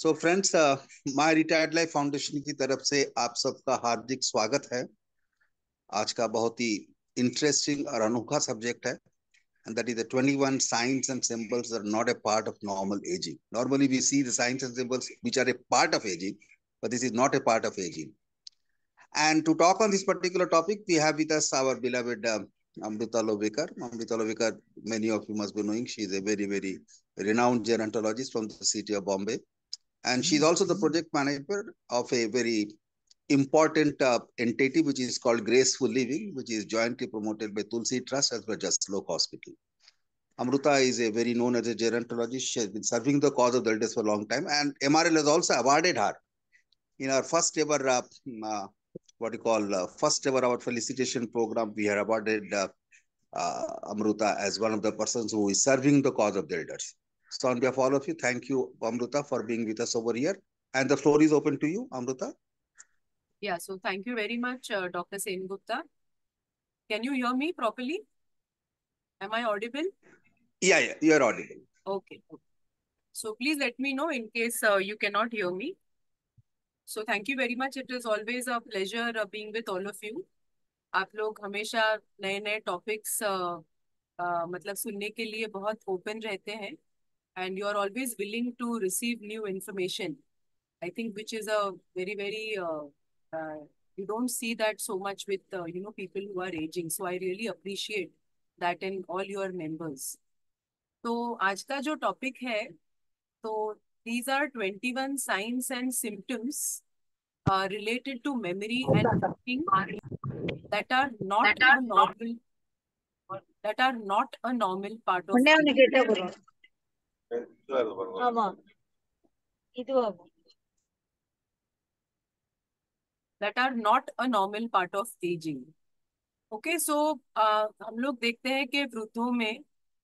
So friends, my retired life foundation की तरफ से आप सबका हार्दिक स्वागत है। आज का बहुत ही इंटरेस्टिंग और अनोखा सब्जेक्ट है, and that is the 21 signs and symbols that are not a part of normal aging. Normally we see the signs and symbols which are a part of aging, but this is not a part of aging. And to talk on this particular topic, we have with us our beloved Amrita Lovekar. Amrita Lovekar, many of you must be knowing, she is a very, very renowned gerontologist from the city of Bombay. And she's also the project manager of a very important entity which is called Graceful Living, which is jointly promoted by Tulsi Trust as well as Lok Hospital. Amruta is a very known as a gerontologist. She has been serving the cause of the elders for a long time, and MRL has also awarded her in our first ever first ever our felicitation program. We have awarded Amruta as one of the persons who is serving the cause of the elders. So on behalf of all of you, thank you, Amruta, for being with us over here. And the floor is open to you, Amruta. Yeah, so thank you very much, Dr. Sengupta. Can you hear me properly? Am I audible? Yeah, you are audible. Okay. So please let me know in case you cannot hear me. So thank you very much. It is always a pleasure being with all of you. आप लोग हमेशा नए नए topics मतलब सुनने के लिए बहुत ओपन रहते हैं, and you are always willing to receive new information. I think which is a very you don't see that so much with people who are aging. So I really appreciate that in all your members. तो आज का जो topic है, तो these are 21 signs and symptoms related to memory and thinking that are not a normal part of aging. That are not a normal part of aging. Okay, so हम लोग देखते हैं कि वृद्धों में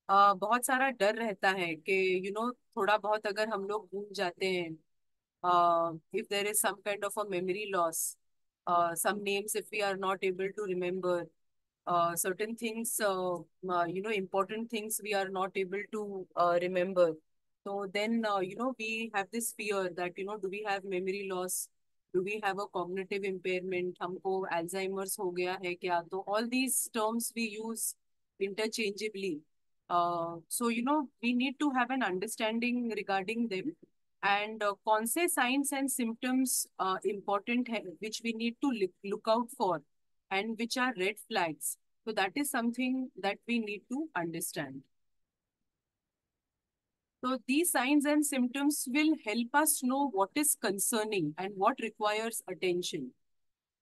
बहुत सारा डर रहता है कि थोड़ा बहुत अगर हम लोग भूल जाते हैं, if there is some kind of a memory loss, some names if we are not able to remember, certain things, important things we are not able to remember. So then, we have this fear that, do we have memory loss? Do we have a cognitive impairment? हमको Alzheimer's हो गया है क्या? तो all these terms we use interchangeably. So, we need to have an understanding regarding them. And कौन से signs and symptoms important है, which we need to look out for, and which are red flags. So that is something that we need to understand. So these signs and symptoms will help us know what is concerning and what requires attention.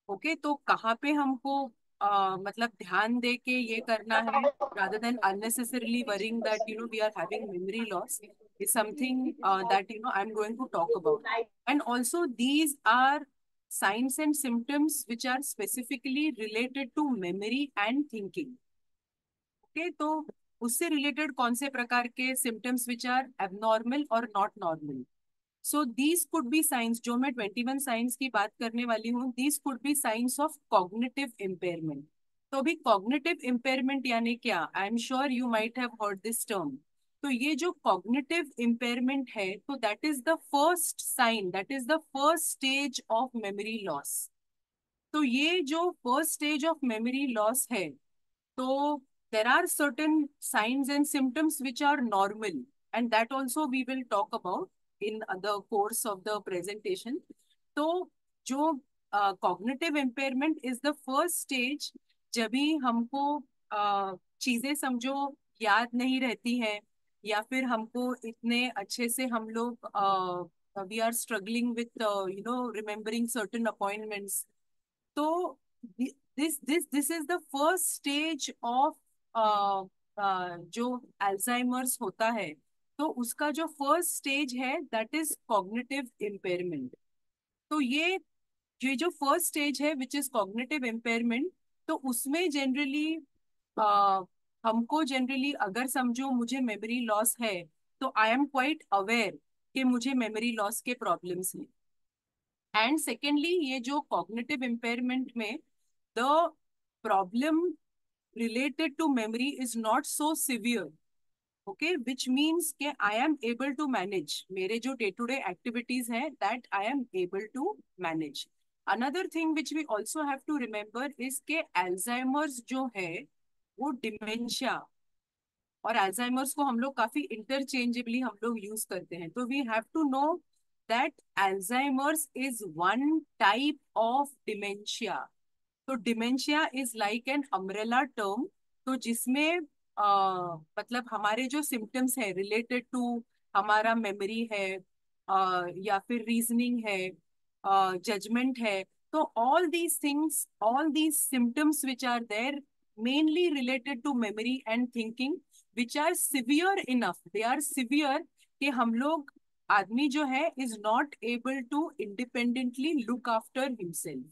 Okay, तो कहाँ पे हमको मतलब ध्यान दे के ये करना है, rather than unnecessarily worrying that we are having memory loss, is something that I'm going to talk about. And also these are signs and symptoms which are specifically related to memory and thinking. Okay, तो उससे related कौन से प्रकार के symptoms which are abnormal और not normal. So these could be signs, जो मैं 21 signs की बात करने वाली हूँ, these could be signs of cognitive impairment. तो अभी कॉग्निटिव इम्पेयरमेंट यानी क्या? I am sure you might have heard this term. तो ये जो कॉग्निटिव इम्पेयरमेंट है, तो that is the first sign, that is the first stage of memory loss. तो ये जो first stage of memory loss है, तो there are certain signs and symptoms which are normal, and that also we will talk about in the course of the presentation. तो जो cognitive impairment is the first stage, जब भी हमको चीजें समझो याद नहीं रहती हैं, या फिर हमको इतने अच्छे से हम लोग we are struggling with remembering certain appointments. तो this is the first stage of जो अल्जाइमर्स होता है, तो उसका जो फर्स्ट स्टेज है दैट इज कॉग्निटिव इम्पेयरमेंट. तो ये जो फर्स्ट स्टेज है विच इज कॉग्निटिव इम्पेयरमेंट, तो उसमें जनरली हमको जनरली अगर समझो मुझे मेमोरी लॉस है, तो आई एम क्वाइट अवेयर कि मुझे मेमोरी लॉस के प्रॉब्लम्स हैं. एंड सेकेंडली, ये जो कॉग्निटिव इम्पेयरमेंट में the problem related to memory is not so severe. Okay, which means के I am able to manage, मेरे जो डे टू डे एक्टिविटीज हैं that I am able to manage. Another thing which we also have to remember is के Alzheimer's जो है वो dementia, और Alzheimer's को हम लोग काफी इंटरचेंजेबली हम लोग यूज करते हैं. तो we have to know that Alzheimer's is one type of dementia. तो dementia is like an umbrella term. तो जिसमें मतलब हमारे जो सिम्टम्स है रिलेटेड टू हमारा मेमोरी है, या फिर रीजनिंग है, जजमेंट है, तो all these things, all these symptoms which are there mainly related to memory and thinking, which are severe enough, they are severe कि हम लोग, आदमी जो है is not able to independently look after himself.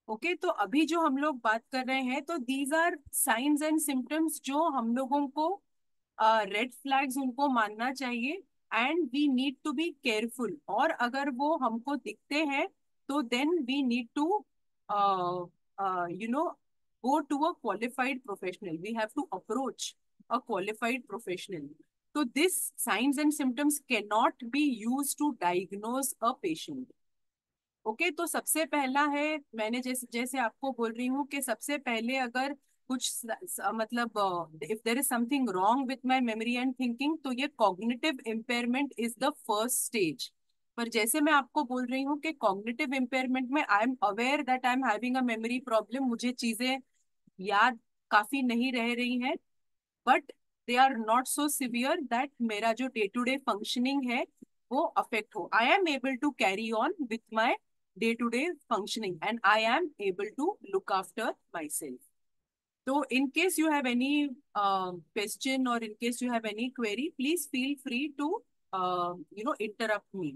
Okay, तो अभी जो हम लोग बात कर रहे हैं तो these are signs and symptoms जो हम लोगों को रेड फ्लैग्स उनको मानना चाहिए, and we need to be careful. और अगर वो हमको दिखते हैं तो then we need to you know go to a qualified professional. We have to approach a qualified professional. So this signs and symptoms cannot be used to diagnose a patient. Okay, तो सबसे पहला है, मैंने जैसे जैसे आपको बोल रही हूँ कि सबसे पहले अगर कुछ मतलब if there is something wrong with my memory and thinking, तो ये cognitive impairment is the first stage. पर जैसे मैं आपको बोल रही हूँ कि कॉग्निटिव इम्पेयरमेंट में I am aware that I am having a memory problem, मुझे चीजें याद काफी नहीं रह रही हैं, but they are not so severe that मेरा जो डे टू डे फंक्शनिंग है वो अफेक्ट हो. I am able to carry on with my day to day functioning and I am able to look after myself. So in case you have any question or in case you have any query, please feel free to interrupt me.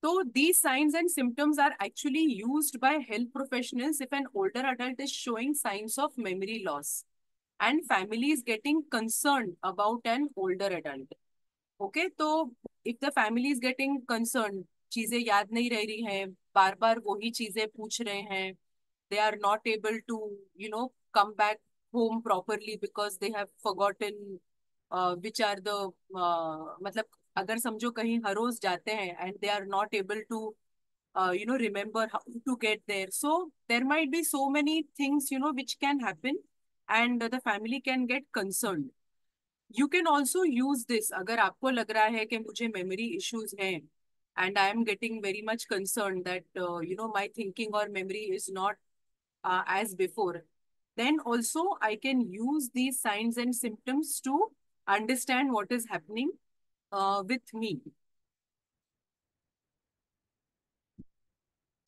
So these signs and symptoms are actually used by health professionals if an older adult is showing signs of memory loss and family is getting concerned about an older adult. Okay, तो if the family is getting concerned, चीजें याद नहीं रह रही हैं, बार बार वही चीजें पूछ रहे हैं, they are not able to come back home properly because they have forgotten which are the मतलब अगर समझो कहीं हर रोज जाते हैं and they are not able to remember how to get there. So there might be so many things which can happen and the family can get concerned. You can also use this अगर आपको लग रहा है कि मुझे memory issues हैं and I am getting very much concerned that my thinking or memory is not as before, then also I can use these signs and symptoms to understand what is happening with me.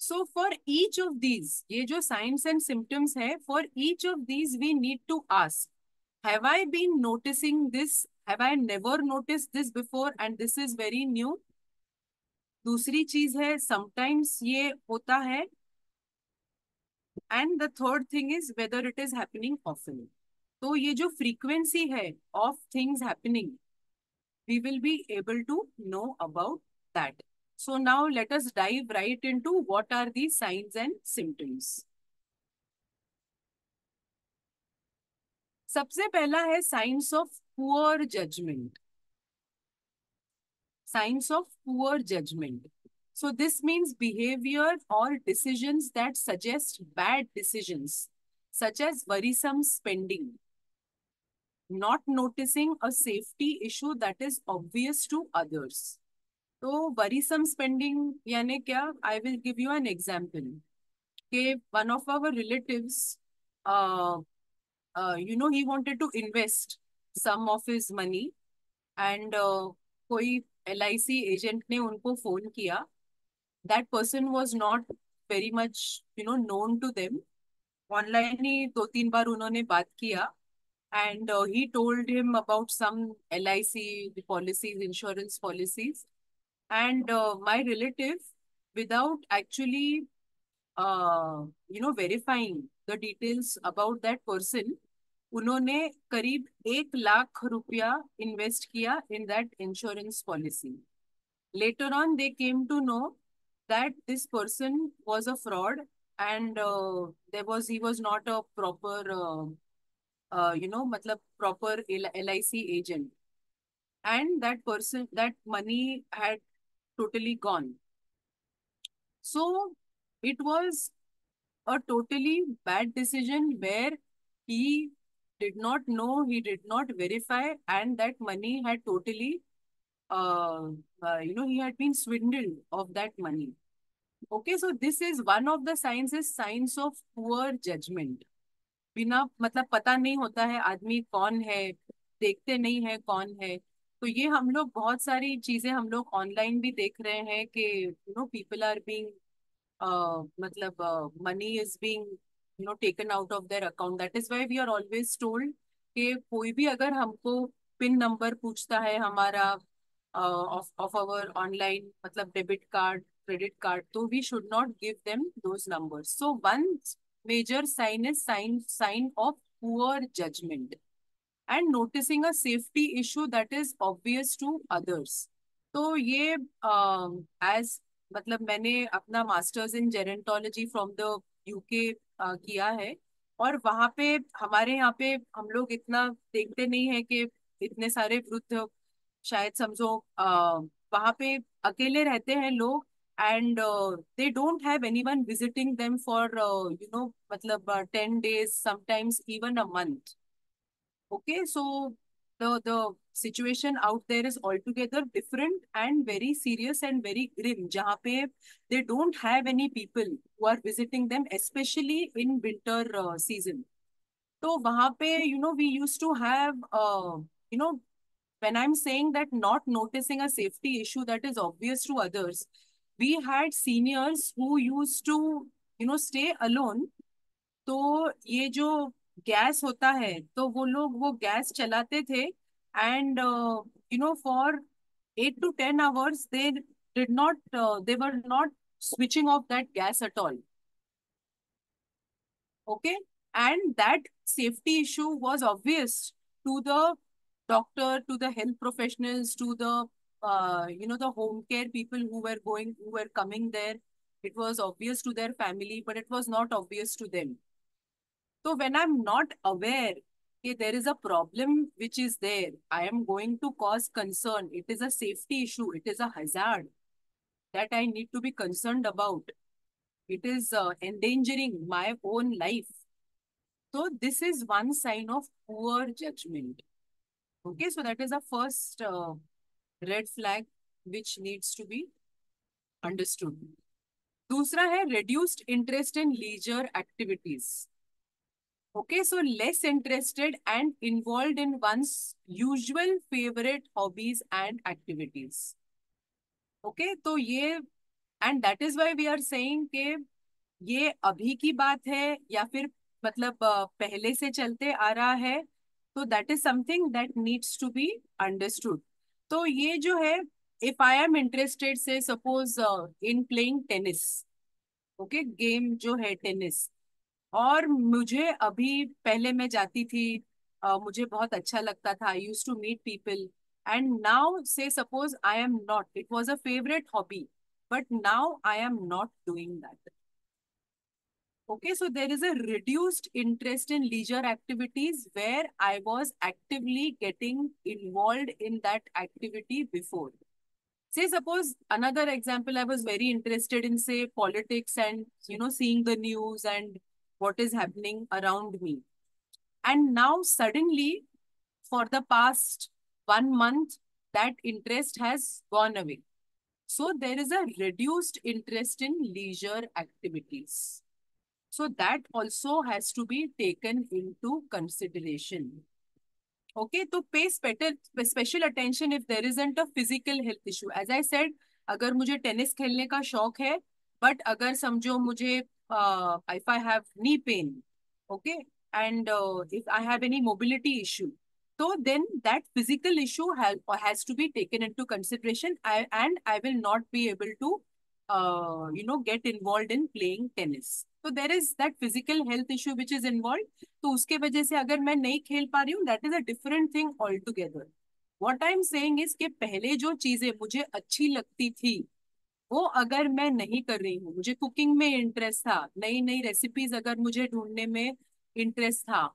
So for each of these, ये जो signs and symptoms है, for each of these we need to ask, have I been noticing this? Have I never noticed this before and this is very new? दूसरी चीज है sometimes ये होता है, and the third thing is whether it is happening often. तो ये जो frequency है of things happening, we will be able to know about that. So now let us dive right into what are these signs and symptoms. सबसे पहला है signs of poor judgment. Signs of poor judgment. So this means behavior or decisions that suggest bad decisions, such as worrisome spending, not noticing a safety issue that is obvious to others. तो worrisome spending यानी क्या? I will give you an example के one of our relatives he wanted to invest some of his money and कोई LIC agent ने उनको phone किया. That person was not very much known to them. Online ही 2-3 बार उन्होंने बात किया and he told him about some LIC policies, insurance policies. And my relative, without actually verifying the details about that person, उन्होंने करीब 1 लाख रुपया invest किया in that insurance policy. Later on they came to know that this person was a fraud and he was not a proper मतलब proper LIC agent, and that money had totally gone. So it was a totally bad decision where he did not know, he did not verify, and that money had totally, uh, he had been swindled of that money. Okay, so this is one of the signs of poor judgment. बिना मतलब पता नहीं होता है आदमी कौन है, देखते नहीं है कौन है। तो ये हम लोग बहुत सारी चीजें हम लोग ऑनलाइन भी देख रहे हैं कि पीपल आर बीइंग, मतलब money is being taken out of their account. That is why we are always told कि कोई भी अगर हमको पिन नंबर पूछता है हमारा ऑफ आवर ऑनलाइन, मतलब डेबिट कार्ड, क्रेडिट कार्ड, तो we should not give them those numbers. So one major sign is sign of poor judgment and noticing a safety issue that is obvious to others. तो ये as मतलब मैंने अपना masters in gerontology from the UK किया है, और वहाँ पे हमारे यहाँ पे हम लोग इतना देखते नहीं है कि इतने सारे वृद्ध, शायद समझो वहाँ पे अकेले रहते हैं लोग, and they don't have anyone visiting them for मतलब 10 days, sometimes even a month. Okay, so the situation out there is altogether different and very serious and very grim. जहाँ पे they don't have any people who are visiting them, especially in winter season. तो वहाँ पे we used to have you know when I'm saying that not noticing a safety issue that is obvious to others, we had seniors who used to stay alone. तो ये जो gas होता है तो वो लोग वो गैस चलाते थे, and for 8 to 10 hours they did not they were not switching off that gas at all. Okay, and that safety issue was obvious to the doctor, to the health professionals, to the the home care people who were coming there. It was obvious to their family, but it was not obvious to them. So when I'm not aware that there is a problem which is there, I am going to cause concern. It is a safety issue. It is a hazard that I need to be concerned about. It is endangering my own life. So this is one sign of poor judgment. Okay, so that is the first red flag which needs to be understood. दूसरा है reduced interest in leisure activities. Okay, so less interested and involved in one's usual favorite hobbies and activities. Okay, तो ये and that is why we are saying कि ये अभी की बात है या फिर मतलब पहले से चलते आ रहा है, तो that is something that needs to be understood. तो ये जो है, if I am interested say suppose in playing tennis, okay, game जो है टेनिस, और मुझे अभी पहले मैं जाती थी, मुझे बहुत अच्छा लगता था, I use to meet people, and now say suppose I am not, it was a favourite hobby but now I am not doing that. Okay, so there is a reduced interest in leisure activities where I was actively getting involved in that activity before. Say suppose another example, I was very interested in say politics and seeing the news and what is happening around me, and now suddenly for the past 1 month that interest has gone away. So there is a reduced interest in leisure activities, so that also has to be taken into consideration. Okay, तो pay special attention if there isn't a physical health issue. As I said, अगर मुझे tennis खेलने का शौक है, but अगर समझो मुझे if I have knee pain, okay, and if I have any mobility issue, so then that physical issue has to be taken into consideration. And I will not be able to get involved in playing tennis. So there is that physical health issue which is involved. तो उसके वजह से अगर मैं नहीं खेल पा रही हूँ, that is a different thing all together. What I am saying is कि पहले जो चीजें मुझे अच्छी लगती थी वो अगर मैं नहीं कर रही हूँ, मुझे कुकिंग में इंटरेस्ट था, नई नई रेसिपीज अगर मुझे ढूंढने में इंटरेस्ट था,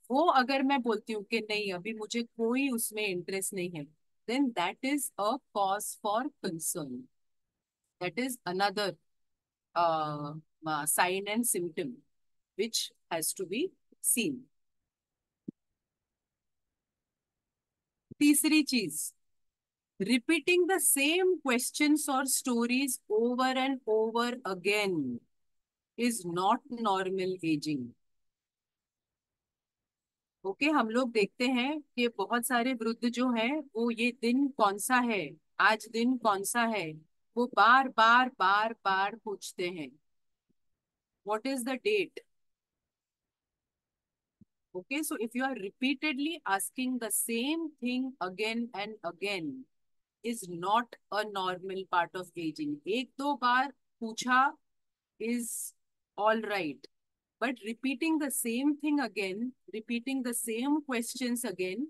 वो अगर मैं बोलती हूँ कि नहीं अभी मुझे कोई उसमें इंटरेस्ट नहीं है, then that is a cause for concern. That is another sign and symptom which has to be seen. तीसरी चीज, repeating the same questions or stories over and over again is not normal aging. Okay हम लोग देखते हैं कि बहुत सारे वृद्ध जो हैं वो ये दिन कौन सा है, आज दिन कौन सा है, वो बार बार बार बार पूछते हैं, what is the date. Okay, so if you are repeatedly asking the same thing again and again, is not a normal part of aging. एक दो बार पूछा is all right, but repeating the same thing again, repeating the same questions again,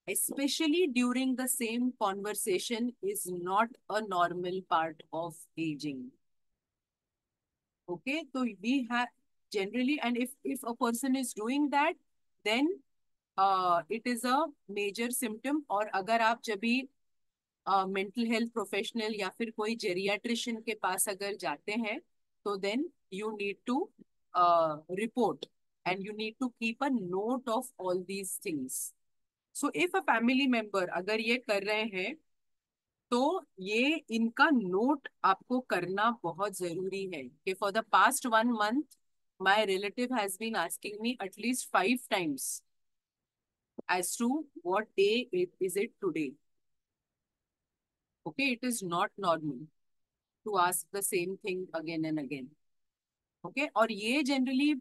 especially during the same conversation, is not a normal part of aging. Okay, so we have generally, and if a person is doing that, then it is a major symptom. और अगर आप जब भी mental health professional या फिर कोई जेरियाट्रिशियन के पास अगर जाते हैं, तो then you need to report and you need to keep a note of all these things. So if a family member अगर ये कर रहे हैं, तो ये इनका नोट आपको करना बहुत जरूरी है कि for the past 1 month my relative has been asking me at least 5 times as to what day is it today. Okay, it is not normal to ask the same thing again and again. Okay, और ये generally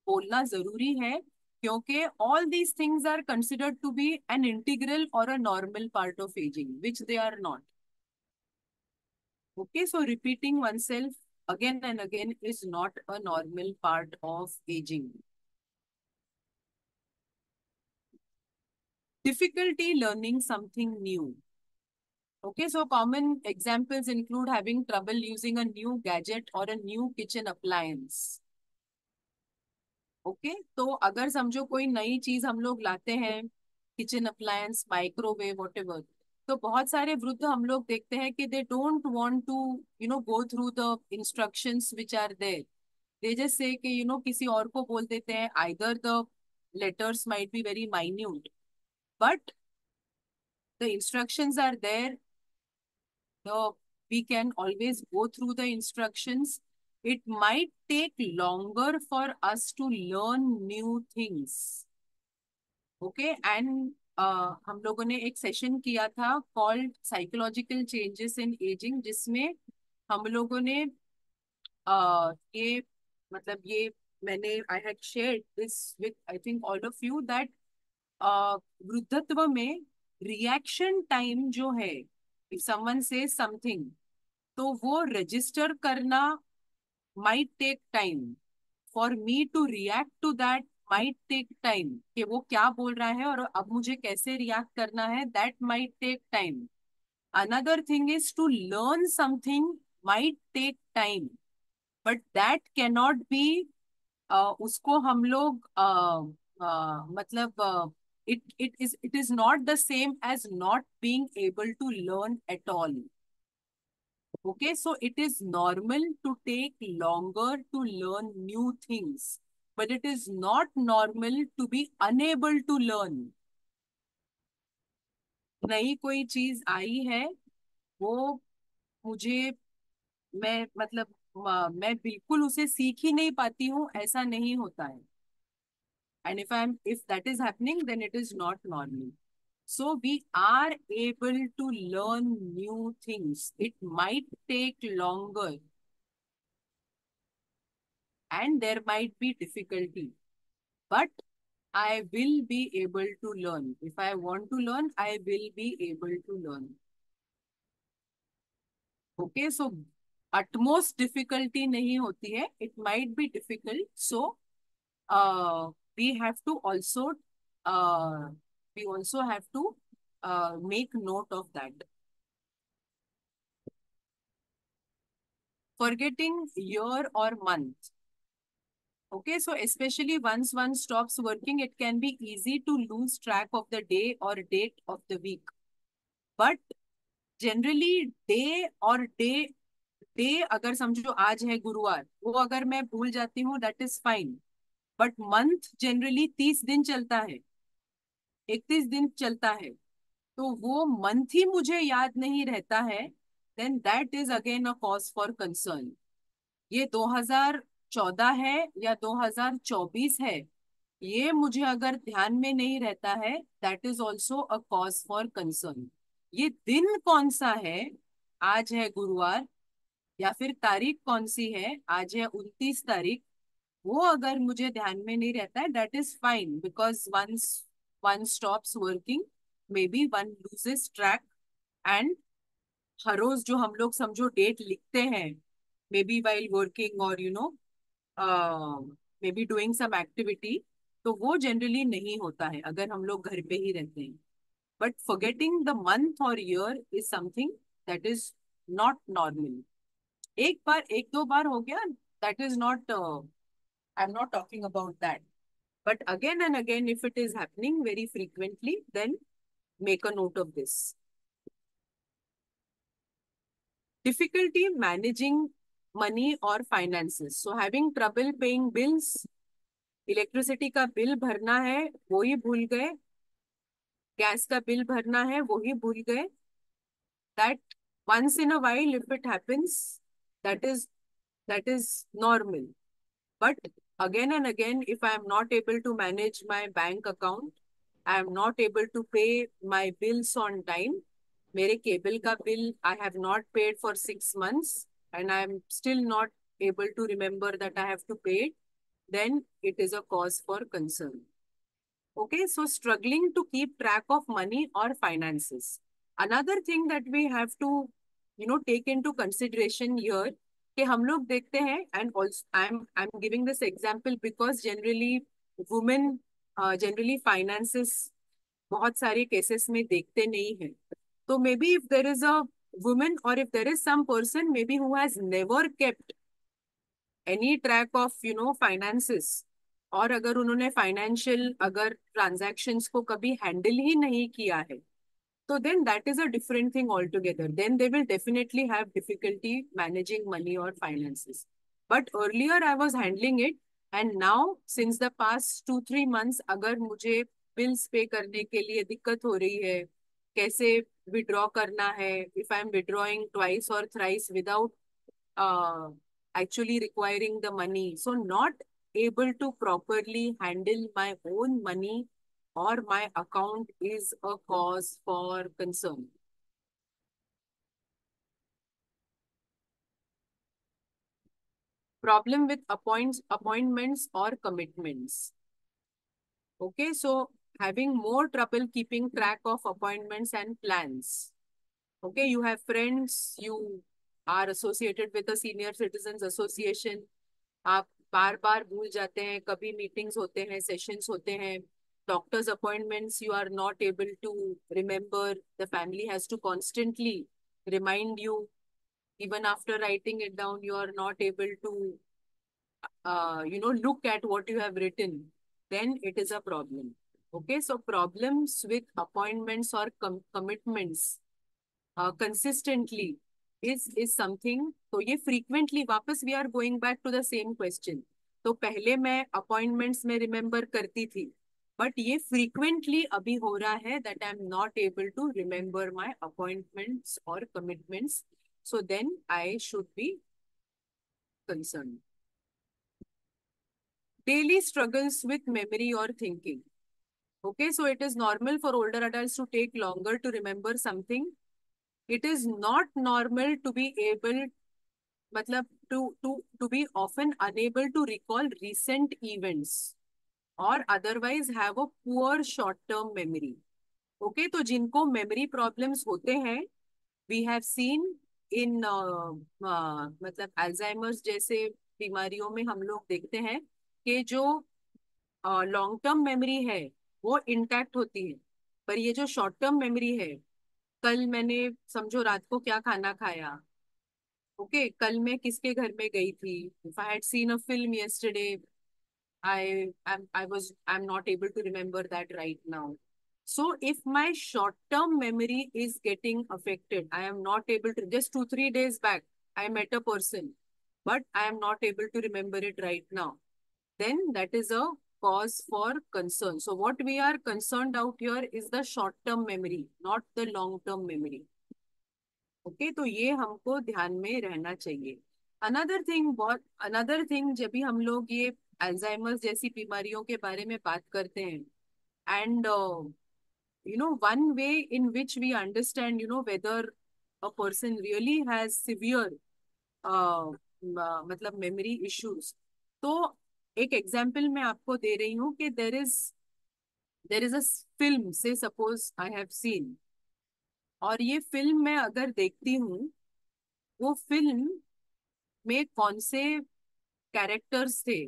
बोलना जरूरी है क्योंकि all these things are considered to be an integral or a normal part of aging, which they are not. Okay, so repeating oneself again and again is not a normal part of aging. Difficulty learning something new. Okay, so common examples include having trouble using a new gadget or a new kitchen appliance. Okay, तो अगर समझो कोई नई चीज हम लोग लाते हैं, kitchen appliance, microwave, whatever, तो बहुत सारे वृद्ध हम लोग देखते हैं कि they don't want to go through the instructions which are there. They just say कि किसी और को बोल देते हैं, either the letters might be very minute, but the instructions are there. We can always go through the instructions. It might take longer for us to learn new things. Okay, and हम लोगों ने एक session किया था called psychological changes in ageing, जिसमें हम लोगों ने ये मतलब ये मैंने I had shared this with I think all of you that वृद्धत्व में रिएक्शन टाइम जो है, इफ समवन से समथिंग, तो वो रजिस्टर करना might take time. For me to react to that might take time, कि वो क्या बोल रहा है और अब मुझे कैसे रिएक्ट करना है, that might take time. Another thing is to learn something might take time, but that cannot be, उसको हम लोग मतलब it is not the same as not being able to learn at all. Okay, so it is normal to take longer to learn new things, but it is not normal to be unable to learn. नई कोई चीज आई है, वो मुझे, मैं मतलब मैं बिल्कुल उसे सीख ही नहीं पाती हूँ, ऐसा नहीं होता है. And if that is happening, then it is not normal. So we are able to learn new things. It might take longer and there might be difficulty, but I will be able to learn. If I want to learn, I will be able to learn. Okay, so utmost difficulty नहीं होती है. It might be difficult. So we have to also uh, make note of that. Forgetting year or month. Okay, so especially once one stops working, it can be easy to lose track of the day or date of the week. But generally day अगर समझो आज है गुरुवार, वो अगर मैं भूल जाती हूँ that is fine. But month generally 30 दिन चलता है, 31 दिन चलता है, तो वो मंथ ही मुझे याद नहीं रहता है, then that is again a cause for concern. ये 2014 है या 2024 है, ये मुझे अगर ध्यान में नहीं रहता है, that is also a cause for concern. ये दिन कौन सा है, आज है गुरुवार, या फिर तारीख कौन सी है, आज है 29 तारीख, वो अगर मुझे ध्यान में नहीं रहता है, that is fine, because once one stops working, may be one loses track. And हर रोज जो हम लोग समझो डेट लिखते हैं, मे बी वाइल वर्किंग और maybe doing some activity, तो वो जनरली नहीं होता है अगर हम लोग घर पे ही रहते हैं. बट फॉरगेटिंग द मंथ और year is something that is not normal. एक बार एक दो बार हो गया, that is not, I am not talking about that. But again and again, if it is happening very frequently, then make a note of this. Difficulty managing money or finances. So having trouble paying bills, electricity का bill भरना है वो ही भूल गए, gas का bill भरना है वो ही भूल गए. That once in a while, if it happens, that is that is normal. But again and again, if I am not able to manage my bank account, I am not able to pay my bills on time. मेरे cable का bill I have not paid for 6 months, and I am still not able to remember that I have to pay it, then it is a cause for concern. Okay, so struggling to keep track of money or finances. Another thing that we have to, take into consideration here, कि हम लोग देखते हैं, and also I'm giving this example because generally women generally finances बहुत सारे cases में देखते नहीं हैं. तो maybe if there is a woman or if there is some person maybe who has never kept any track of finances, और अगर उन्होंने फाइनेंशियल अगर ट्रांजैक्शंस को कभी हैंडल ही नहीं किया है, तो then that is a different thing all together. Then they will definitely have difficulty managing money और finances. But earlier I was handling it, and now since the past 2-3 months अगर मुझे bills पे करने के लिए दिक्कत हो रही है, कैसे विड्रॉ करना है, if I am withdrawing twice और thrice without actually requiring the money. So not able to properly handle my own money or my account is a cause for concern. Problem with appointments or commitments. Okay, so having more trouble keeping track of appointments and plans. Okay, you have friends, you are associated with the Senior Citizens Association. आप बार बार भूल जाते हैं, कभी meetings होते हैं, sessions होते हैं, doctors appointments you are not able to remember, the family has to constantly remind you, even after writing it down you are not able to look at what you have written, then it is a problem. Okay, so problems with appointments or commitments consistently is something. तो ये frequently वापस we are going back to the same question. तो पहले मैं appointments में remember करती थी, but ये frequently अभी हो रहा है that I am not able to remember my appointments or commitments. So then I should be concerned. Daily struggles with memory or thinking. Okay, so it is normal for older adults to take longer to remember something. It is not normal to be able, मतलब to be often unable to recall recent events or otherwise have a poor short term memory. Okay, तो जिनको memory problems होते हैं, we have seen in मतलब Alzheimer's जैसे बीमारियों में हम लोग देखते हैं कि जो लॉन्ग टर्म मेमोरी है वो इंटैक्ट होती है, पर ये जो शॉर्ट टर्म मेमोरी है, कल मैंने समझो रात को क्या खाना खाया, ओके, कल मैं किसके घर में गई थी, if I had seen a film yesterday, I'm not able to remember that right now. So if my short-term memory is getting affected, I am not able to, just 2, 3 days back, I met a person, but I am not able to remember it right now. Then that is a cause for concern. So what we are concerned out here is the short-term memory, not the long-term memory. Okay तो ये हमको ध्यान में रहना चाहिए. Another thing जब भी हम लोग ये अल्जाइमर्स जैसी बीमारियों के बारे में बात करते हैं, and one way in which we understand whether a person really has severe मतलब मेमोरी इश्यूज. तो एक एग्जाम्पल मैं आपको दे रही हूँ कि देर इज अ फिल्म से सपोज आई हैव सीन, और ये फिल्म मैं अगर देखती हूँ, वो फिल्म में कौन से कैरेक्टर्स थे,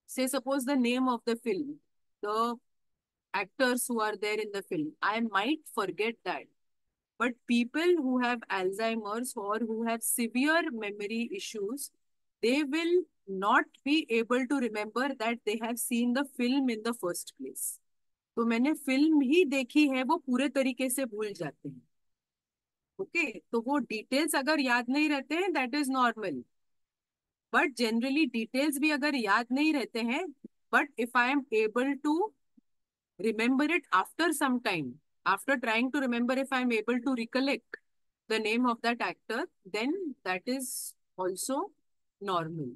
से suppose the name of the film, the actors who are there in the film, I might forget that. But people who have Alzheimer's or who have severe memory issues, they will not be able to remember that they have seen the film in the first place. तो मैंने film ही देखी है, वो पूरे तरीके से भूल जाते हैं. ओके तो वो डिटेल्स अगर याद नहीं रहते हैं, that is normal. But generally details भी अगर याद नहीं रहते हैं, but if I am able to remember it after some time, after trying to remember, if I'm able to recollect the name of that actor, then that is also normal.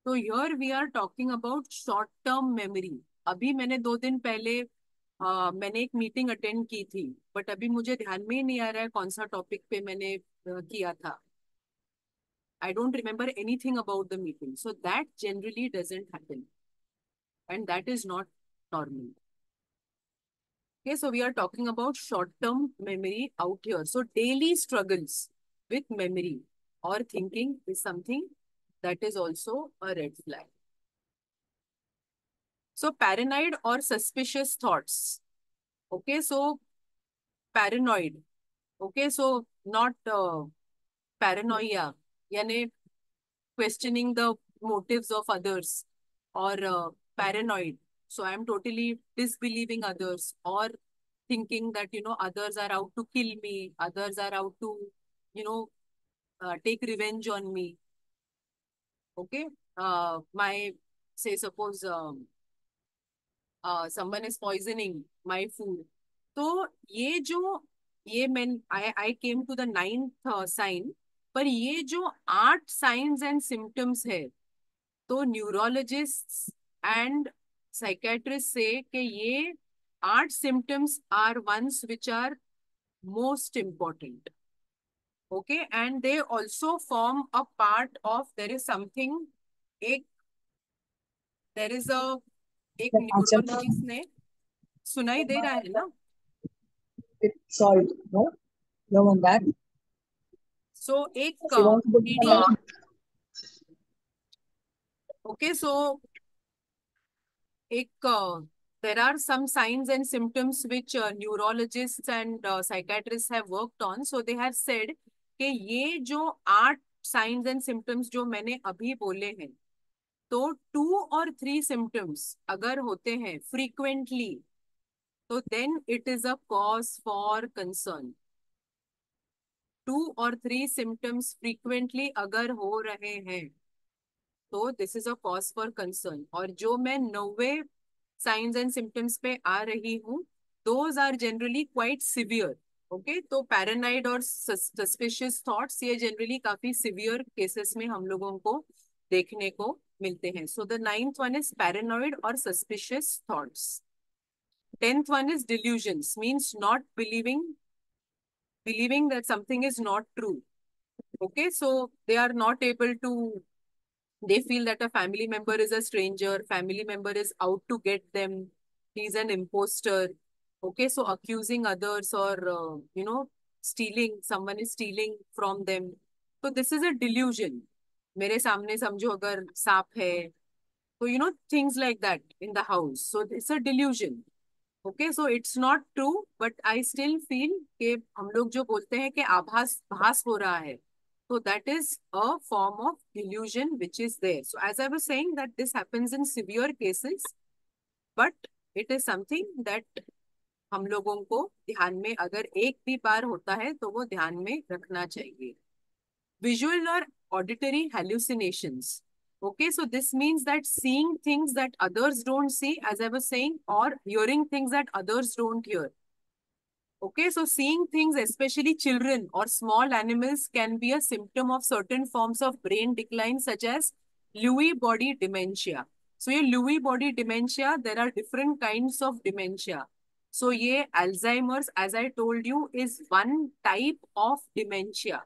So here we are talking about short term memory. अभी मैंने 2 दिन पहले मैंने एक meeting attend की थी, but अभी मुझे ध्यान में ही नहीं आ रहा है कौन सा टॉपिक पे मैंने किया था. I don't remember anything about the meeting. So that generally doesn't happen, and that is not normal. Okay, so we are talking about short-term memory out here. So daily struggles with memory or thinking is something that is also a red flag. So paranoid or suspicious thoughts. Okay, so paranoid. Okay, so not paranoia, yani questioning the motives of others, or paranoid. So I'm totally disbelieving others, or thinking that others are out to kill me, others are out to you know take revenge on me. Okay, my say suppose someone is poisoning my food. तो ये मैं I came to the 9th sign. पर ये जो 8 science and symptoms है, तो neurologist and psychiatrist से कि ये 8 symptoms are ones which are most important. Okay, and they also form a part of, there is something, एक there is a एक न्यूरोलॉजिस्ट ने, सुनाई दे रहा है ना? Sorry, no one that. So एक She wants to PDF. Okay, so एक there are some signs and symptoms which neurologists and psychiatrists have worked on. So they have said कि ये जो 8 signs and symptoms जो मैंने अभी बोले हैं, तो 2 or 3 symptoms अगर होते हैं frequently, तो then it is a cause for concern. 2 or 3 symptoms frequently अगर हो रहे हैं, तो this is a cause for concern. और जो मैं 90 साइंस एंड सिम्टम्स पे आ रही हूँ, those are generally quite severe. Okay, तो पैरानाइड और सस्पिशियस थॉट्स ये जनरली काफी सिवियर केसेस में हम लोगों को देखने को मिलते हैं. So the 9th one is paranoid or suspicious thoughts. 10th one is delusions, means not believing that something is not true. Okay, so they are not able to, they feel that a family member is a stranger, family member is out to get them, he's an imposter. Okay, so accusing others, or stealing, someone is stealing from them. So this is a delusion. मेरे सामने समझो अगर सांप है, तो things like that in the house, so it's a delusion. Okay, so it's not true, but I still feel कि हम लोग जो बोलते हैं कि आभास भास हो रहा है, So that is a form of delusion which is there. So as I was saying that this happens in severe cases, but it is something that हम लोगों को ध्यान में अगर एक भी बार होता है तो वो ध्यान में रखना चाहिए. Visual or auditory hallucinations. Okay, so this means that seeing things that others don't see, as I was saying, or hearing things that others don't hear. Okay, so seeing things, especially children or small animals, can be a symptom of certain forms of brain decline, such as Lewy body dementia. So, ये Lewy body dementia, there are different kinds of dementia. So, ये Alzheimer's, as I told you, is one type of dementia.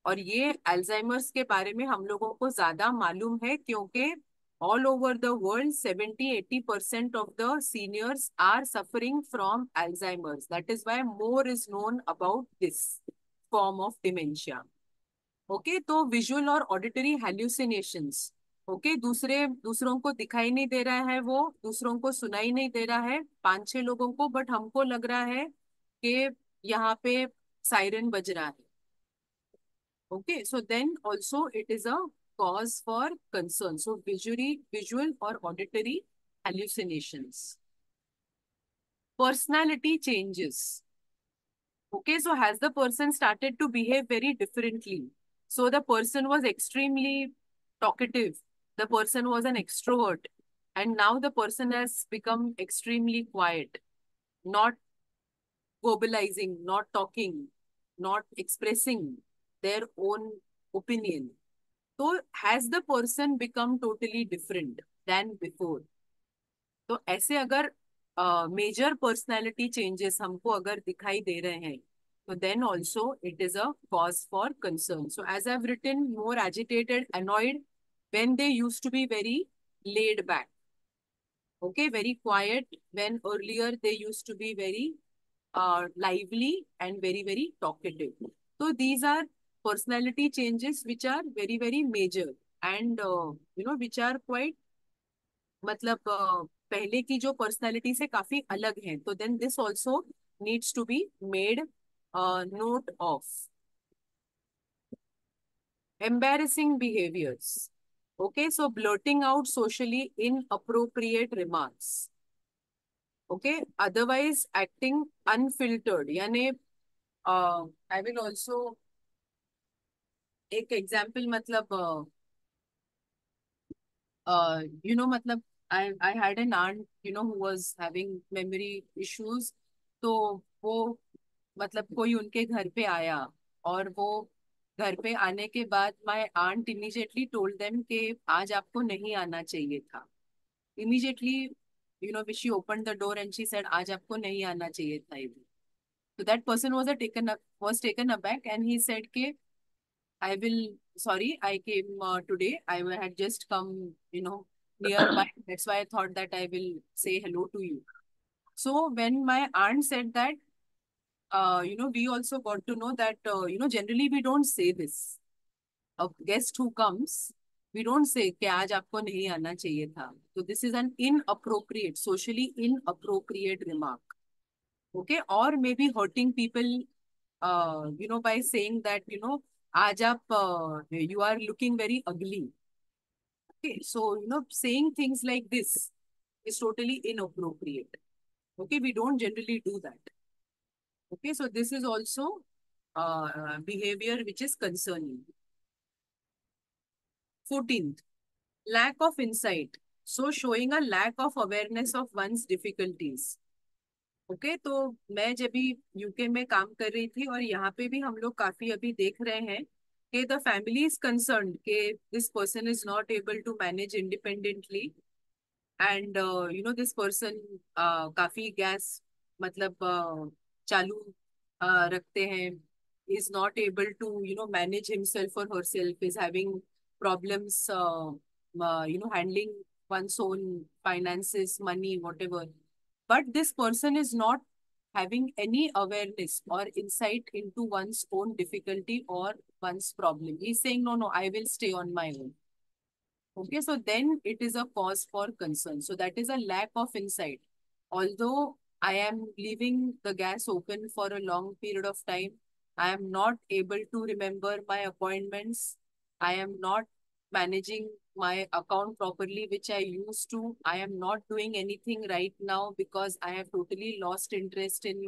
और ये Alzheimer's के बारे में हम लोगों को ज्यादा मालूम है क्योंकि all over the world 70-80% of the seniors are suffering from Alzheimer's. That is why more is known about this form of dementia. Okay, तो visual और auditory hallucinations. Okay, दूसरों को दिखाई नहीं दे रहा है, वो दूसरों को सुनाई नहीं दे रहा है 5-6 लोगों को, बट हमको लग रहा है कि यहाँ पे सायरन बज रहा है. Okay, so then also it is a cause for concern. So visual or auditory hallucinations. Personality changes. Okay, so has the person started to behave very differently? So the person was extremely talkative. The person was an extrovert. And now the person has become extremely quiet, not verbalizing, not talking, not expressing their own opinion. So has the person become totally different than before? तो ऐसे अगर major personality changes हमको अगर दिखाई दे रहे हैं तो then also it is a cause for concern. So as I've written, more agitated, annoyed when they used to be very laid back. Okay, very quiet when earlier they used to be very lively and very, very talkative. So these are personality changes which are very, very major and which are quite मतलब पहले की जो personality से काफी अलग हैं. तो then this also needs to be made note of. Embarrassing behaviors. Okay, so blurting out socially inappropriate remarks. Okay, otherwise acting unfiltered. यानी I will also एक एग्जाम्पल मतलब मतलब I had an aunt who was having memory issues. तो वो मतलब कोई उनके घर पे आया और वो घर पे आने के बाद my aunt immediately told them कि आज आपको नहीं आना चाहिए था. Immediately she open the door and she said आज आपको नहीं आना चाहिए था. So that person was taken aback and he said कि I will, sorry, I came today. I had just come, nearby. That's why I thought that I will say hello to you. So when my aunt said that, we also got to know that, generally we don't say this. A guest who comes, we don't say कि आज आपको नहीं आना चाहिए था. So this is an inappropriate, socially inappropriate remark. Okay, or maybe hurting people, by saying that, आज आप you are looking very ugly. Okay, so saying things like this is totally inappropriate. Okay, we don't generally do that. Okay, so this is also behavior which is concerning. 14th, lack of insight. So showing a lack of awareness of one's difficulties. Okay तो मैं जब भी UK में काम कर रही थी और यहाँ पे भी हम लोग काफी अभी देख रहे हैं कि द फैमिली इज कंसर्न्ड कि this person is not able to manage independently and this person काफी गैस मतलब चालू रखते हैं, is not able to manage himself और herself, is having problems handling one's own finances, money, whatever. But this person is not having any awareness or insight into one's own difficulty or one's problem. He's saying, no, no, I will stay on my own. Okay, so then it is a cause for concern. So that is a lack of insight. Although I am leaving the gas open for a long period of time, I am not able to remember my appointments. I am not managing my account properly, which I used to. I am not doing anything right now because I have totally lost interest in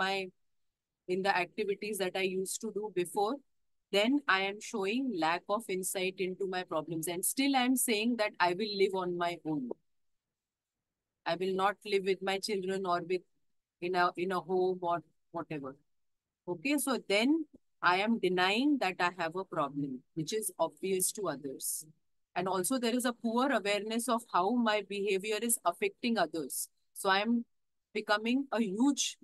the activities that I used to do before. Then I am showing lack of insight into my problems. And still I am saying that I will live on my own. I will not live with my children or with in a home or whatever. Okay, so then I am denying that I have a problem, which is obvious to others. And also there is a poor awareness of how my behavior is affecting others. So I am becoming a huge,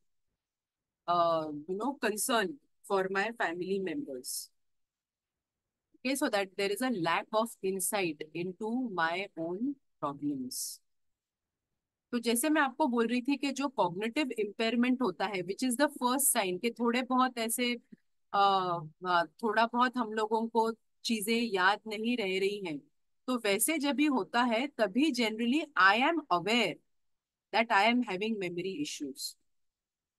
concern for my family members. Okay, so that there is a lack of insight into my own problems. तो जैसे मैं आपको बोल रही थी कि जो cognitive impairment होता है which is the first sign के थोड़े बहुत ऐसे थोड़ा बहुत हम लोगों को चीजें याद नहीं रह रही हैं, तो वैसे जब भी होता है तभी generally I am aware that I am having memory issues,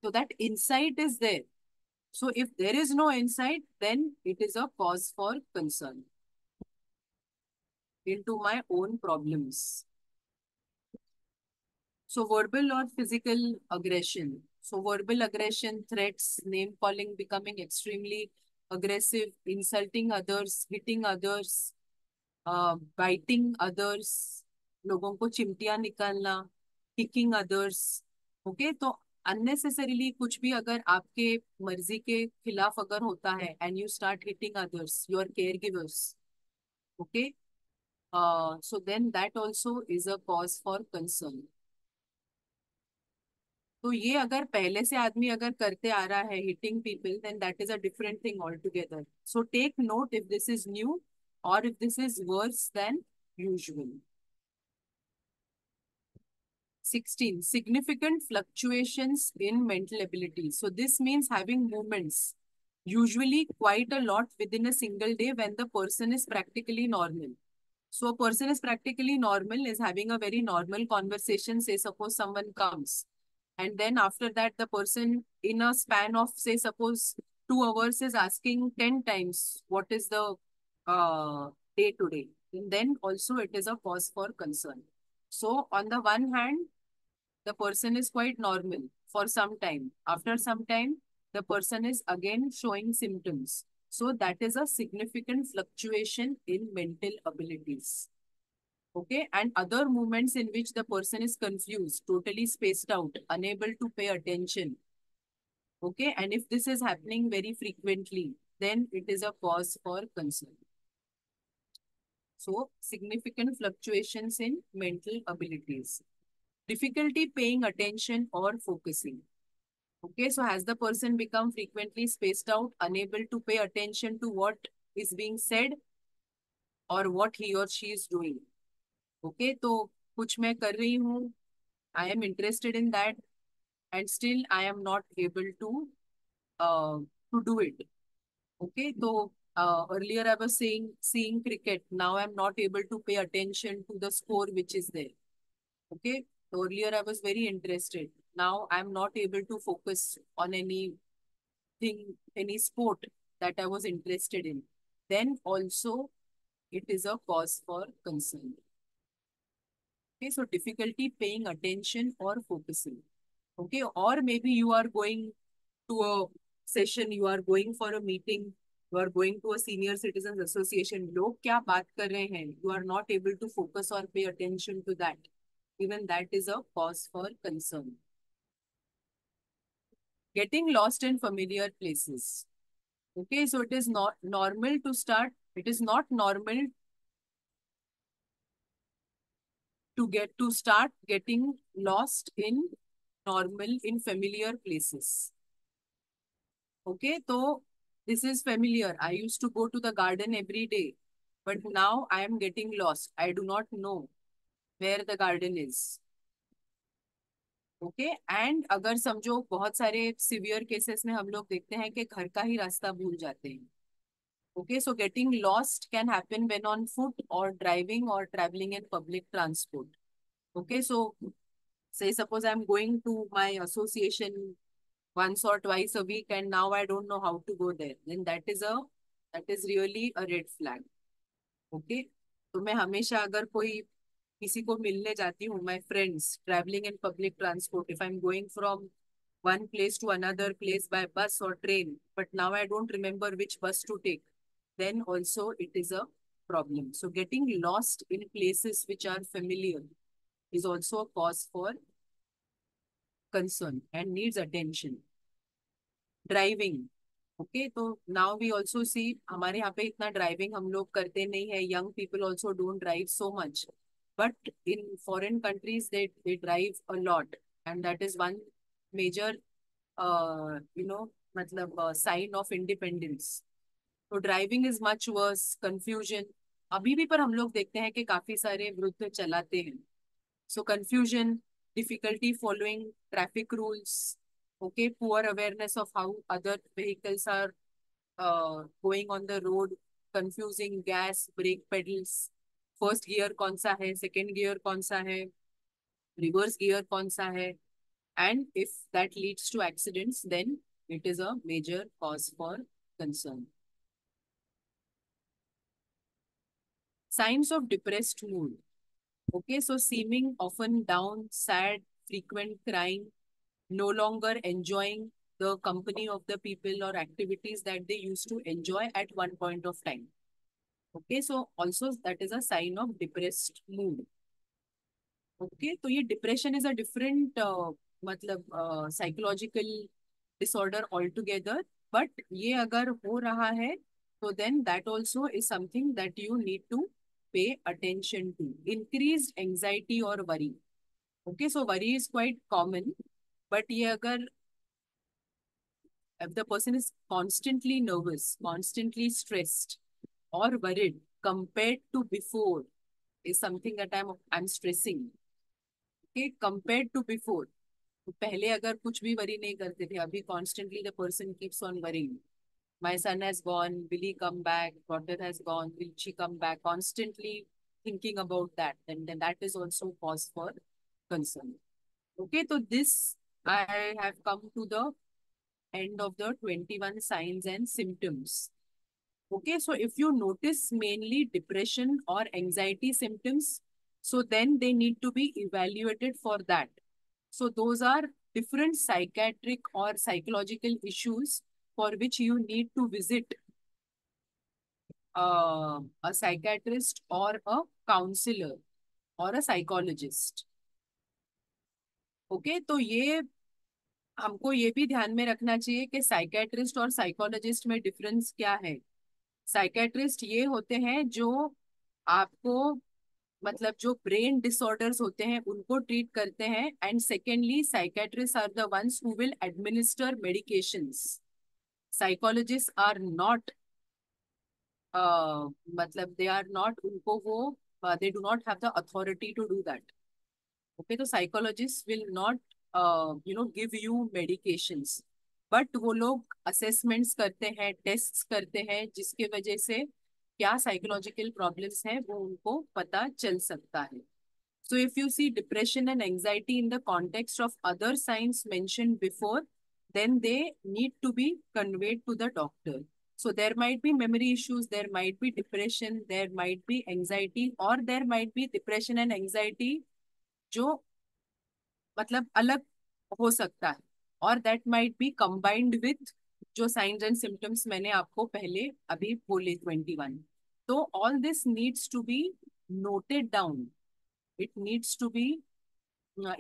so that insight is there. So if there is no insight, then it is a cause for concern into my own problems. So verbal or physical aggression. So verbal aggression, threats, name calling, becoming extremely aggressive, insulting others, hitting others, biting others, लोगों को चिमटियां निकालना, kicking others. Okay, तो unnecessarily कुछ भी अगर आपके मर्जी के खिलाफ अगर होता है and you start hitting others, your care givers, okay, so then that also is a cause for concern. तो ये अगर पहले से आदमी अगर करते आ रहा है hitting people, then that is a different thing all together. So take note if this is new और if this is worse than usual. 16. Significant fluctuations in mental abilities. So this means having movements, usually quite a lot within a single day when the person is practically normal. So a person is practically normal, is having a very normal conversation. Say suppose someone comes, and then after that the person in a span of say suppose 2 hours is asking 10 times what is the day today. And then also it is a cause for concern. So on the one hand, the person is quite normal for some time. After some time, the person is again showing symptoms. So that is a significant fluctuation in mental abilities. Okay, and other moments in which the person is confused, totally spaced out, unable to pay attention. Okay, and if this is happening very frequently, then it is a cause for concern. So, significant fluctuations in mental abilities. Difficulty paying attention or focusing. Okay, so has the person become frequently spaced out, unable to pay attention to what is being said or what he or she is doing? Okay, तो कुछ मैं कर रही हूँ, I am interested in that, and still I am not able to do it. Okay, so earlier I was saying seeing cricket. Now I'm not able to pay attention to the score which is there. Okay, earlier I was very interested. Now I'm not able to focus on anything, any sport that I was interested in. Then also it is a cause for concern. Okay, so difficulty paying attention or focusing. Okay, or maybe you are going to a session, you are going for a meeting, you are going to a senior citizens association. लोग क्या बात कर रहे हैं? You are not able to focus or pay attention to that. Even that is a cause for concern. Getting lost in familiar places. Okay, so it is not normal to start. It is not normal to start getting lost in familiar places. Okay, so this is familiar. I used to go to the garden every day, but now I am getting lost. I do not know where the garden is. Okay, and अगर समझो बहुत सारे severe cases में हम लोग देखते हैं कि घर का ही रास्ता भूल जाते हैं. Okay, so getting lost can happen when on foot और ड्राइविंग और travelling in public transport. Okay, so say suppose I'm going to my association once or twice a week and now I don't know how to go there, then that is really a red flag. Okay, तो मैं हमेशा अगर कोई किसी को मिलने जाती हूँ, my friends traveling in public transport, if I'm going from one place to another place by bus or train, but now I don't remember which bus to take, then also it is a problem. So getting lost in places which are familiar is also a cause for concern and needs attention. Driving, okay, तो now we also see हमारे यहाँ पे इतना driving हम लोग करते नहीं है, young people also don't drive so much, but in foreign countries they drive a lot and that is one major you know मतलब साइन ऑफ इंडिपेंडेंस. तो driving is much worse, confusion अभी भी पर हम लोग देखते हैं कि काफी सारे वृद्ध चलाते हैं. So confusion, difficulty following traffic rules, okay, poor awareness of how other vehicles are going on the road, confusing gas, brake pedals, first gear कौन सा है, second gear कौन सा है, reverse gear कौन सा है, and if that leads to accidents, then it is a major cause for concern. Signs of depressed mood. Okay, so seeming often down, sad, frequent crying, no longer enjoying the company of the people or activities that they used to enjoy at one point of time. Okay, so also that is a sign of depressed mood. Okay, तो ये depression is a different मतलब psychological disorder altogether, but ये अगर हो रहा है तो then that also is something that you need to pay attention to. Increased anxiety or worry. Okay, so worry is quite common, but ये अगर if the person is constantly nervous, constantly stressed or worried compared to before is something that I'm stressing. Okay, compared to before. तो पहले अगर कुछ भी worry नहीं करते थे, अभी constantly the person keeps on worrying. My son has gone, will he come back? Daughter has gone, will she come back? Constantly thinking about that, then that is also cause for concern. Okay, so this I have come to the end of the 21 signs and symptoms. Okay, so if you notice mainly depression or anxiety symptoms, so then they need to be evaluated for that. So those are different psychiatric or psychological issues for which you need to visit a psychiatrist or a counselor or a psychologist. Okay, तो ये हमको ये भी ध्यान में रखना चाहिए कि साइकेट्रिस्ट और साइकोलॉजिस्ट में डिफरेंस क्या है. साइकेट्रिस्ट ये होते हैं जो आपको मतलब जो ब्रेन डिसऑर्डर्स होते हैं उनको ट्रीट करते हैं, and secondly psychiatrist are the ones who will administer medications. Psychologist are not मतलब दे आर नॉट, उनको वो they do not have the authority to do that. Okay, तो psychologist will not give you medications, but वो लोग assessments करते हैं, tests करते हैं, जिसके वजह से क्या साइकोलॉजिकल प्रॉब्लम्स हैं वो उनको पता चल सकता है. So if you see depression and anxiety in the context of other signs mentioned before, then they need to be conveyed to the doctor. So there might be memory issues, there might be depression, there might be anxiety, or there might be depression and anxiety जो मतलब अलग हो सकता है, और that might be combined with जो signs and symptoms मैंने आपको पहले अभी बोले 21. तो all this needs to be noted down. It needs to be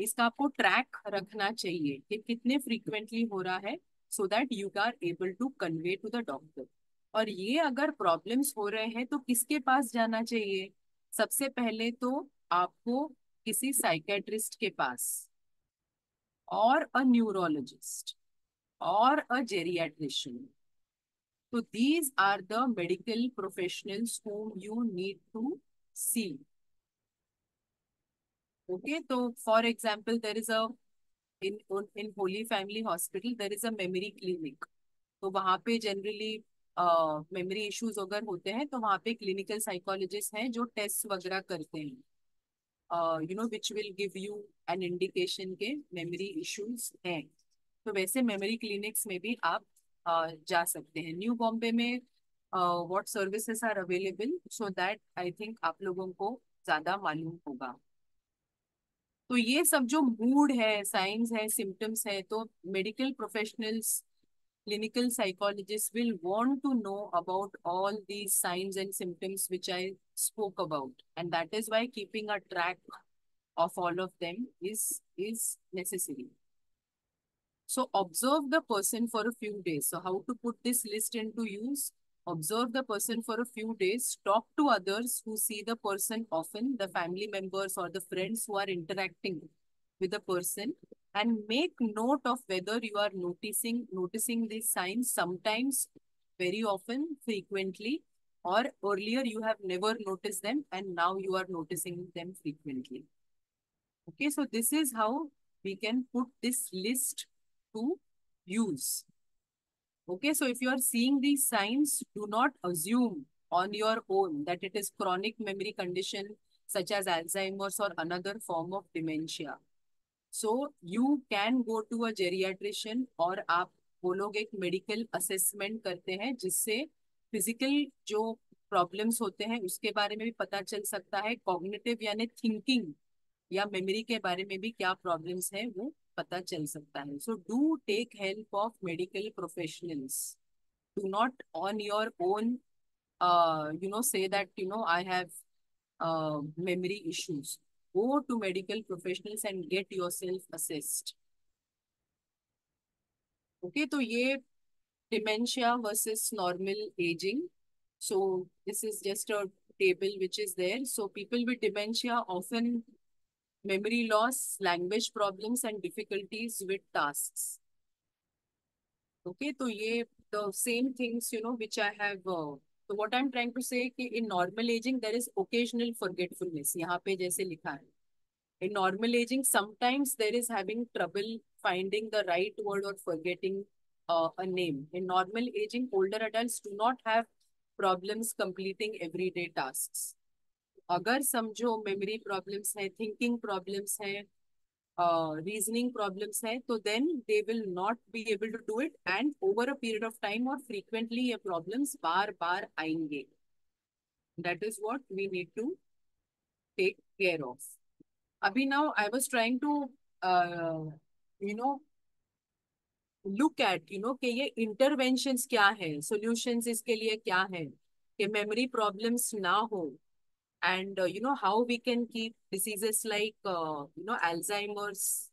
इसका आपको ट्रैक रखना चाहिए कि कितने फ्रीक्वेंटली हो रहा है, so that you are able to convey to the doctor. और ये अगर प्रॉब्लम्स हो रहे हैं तो किसके पास जाना चाहिए? सबसे पहले तो आपको किसी साइकेट्रिस्ट के पास, और अ न्यूरोलॉजिस्ट, और अ जेरियाट्रिशियन. तो these are the medical professionals whom you need to see. Okay, so for example, there is a in Holy Family Hospital there is a memory clinic. तो वहाँ पे जनरली मेमोरी इश्यूज अगर होते हैं तो वहाँ पे क्लिनिकल साइकोलॉजिस्ट हैं जो टेस्ट वगैरह करते हैं, which will give you an indication के मेमोरी इश्यूज हैं. तो वैसे मेमोरी क्लिनिक्स में भी आप जा सकते हैं। न्यू बॉम्बे में what services are available, so that I think आप लोगों को ज्यादा मालूम होगा। तो ये सब जो मूड है, साइंस है, सिम्टम्स है, तो medical professionals, clinical psychologists will want to know about all these signs and symptoms which I spoke about, and that is why keeping a track of all of them is necessary. So observe the person for a few days. So how to put this list into use? Observe the person for a few days. Talk to others who see the person often, the family members or the friends who are interacting with the person, and make note of whether you are noticing these signs sometimes, very often, frequently, or earlier you have never noticed them and now you are noticing them frequently. Okay, so this is how we can put this list to use. Okay, so if you are seeing these signs, do not assume on your own that it is chronic memory condition such as Alzheimer's or another form of dementia. So you can go to a geriatrician, और आप वो लोग एक medical assessment करते हैं जिससे physical जो problems होते हैं उसके बारे में भी पता चल सकता है, कॉग्निटिव यानी थिंकिंग या मेमोरी के बारे में भी क्या प्रॉब्लम्स है वो पता चल सकता है। So do take help of medical professionals, do not on your own say that I have memory issues. Go to medical professionals and get yourself assessed. Okay, तो ये dementia versus normal aging. So this is just a table which is there. So people with dementia often memory loss, language problems, and difficulties with tasks. Okay, तो ये the same things which I have. So what I'm trying to say कि in normal aging there is occasional forgetfulness. यहाँ पे जैसे लिखा है. In normal aging, sometimes there is having trouble finding the right word or forgetting a name. In normal aging, older adults do not have problems completing everyday tasks. अगर समझो memory problems है, thinking problems है, reasoning problems है, तो then they will not be able to do it, and over a period of time और frequently ये problems बार बार आएंगे. That is what we need to take care of. Abhi now I was trying to you know look at कि ये interventions क्या है, solutions इसके लिए क्या है कि memory problems ना हो, and how we can keep diseases like Alzheimer's,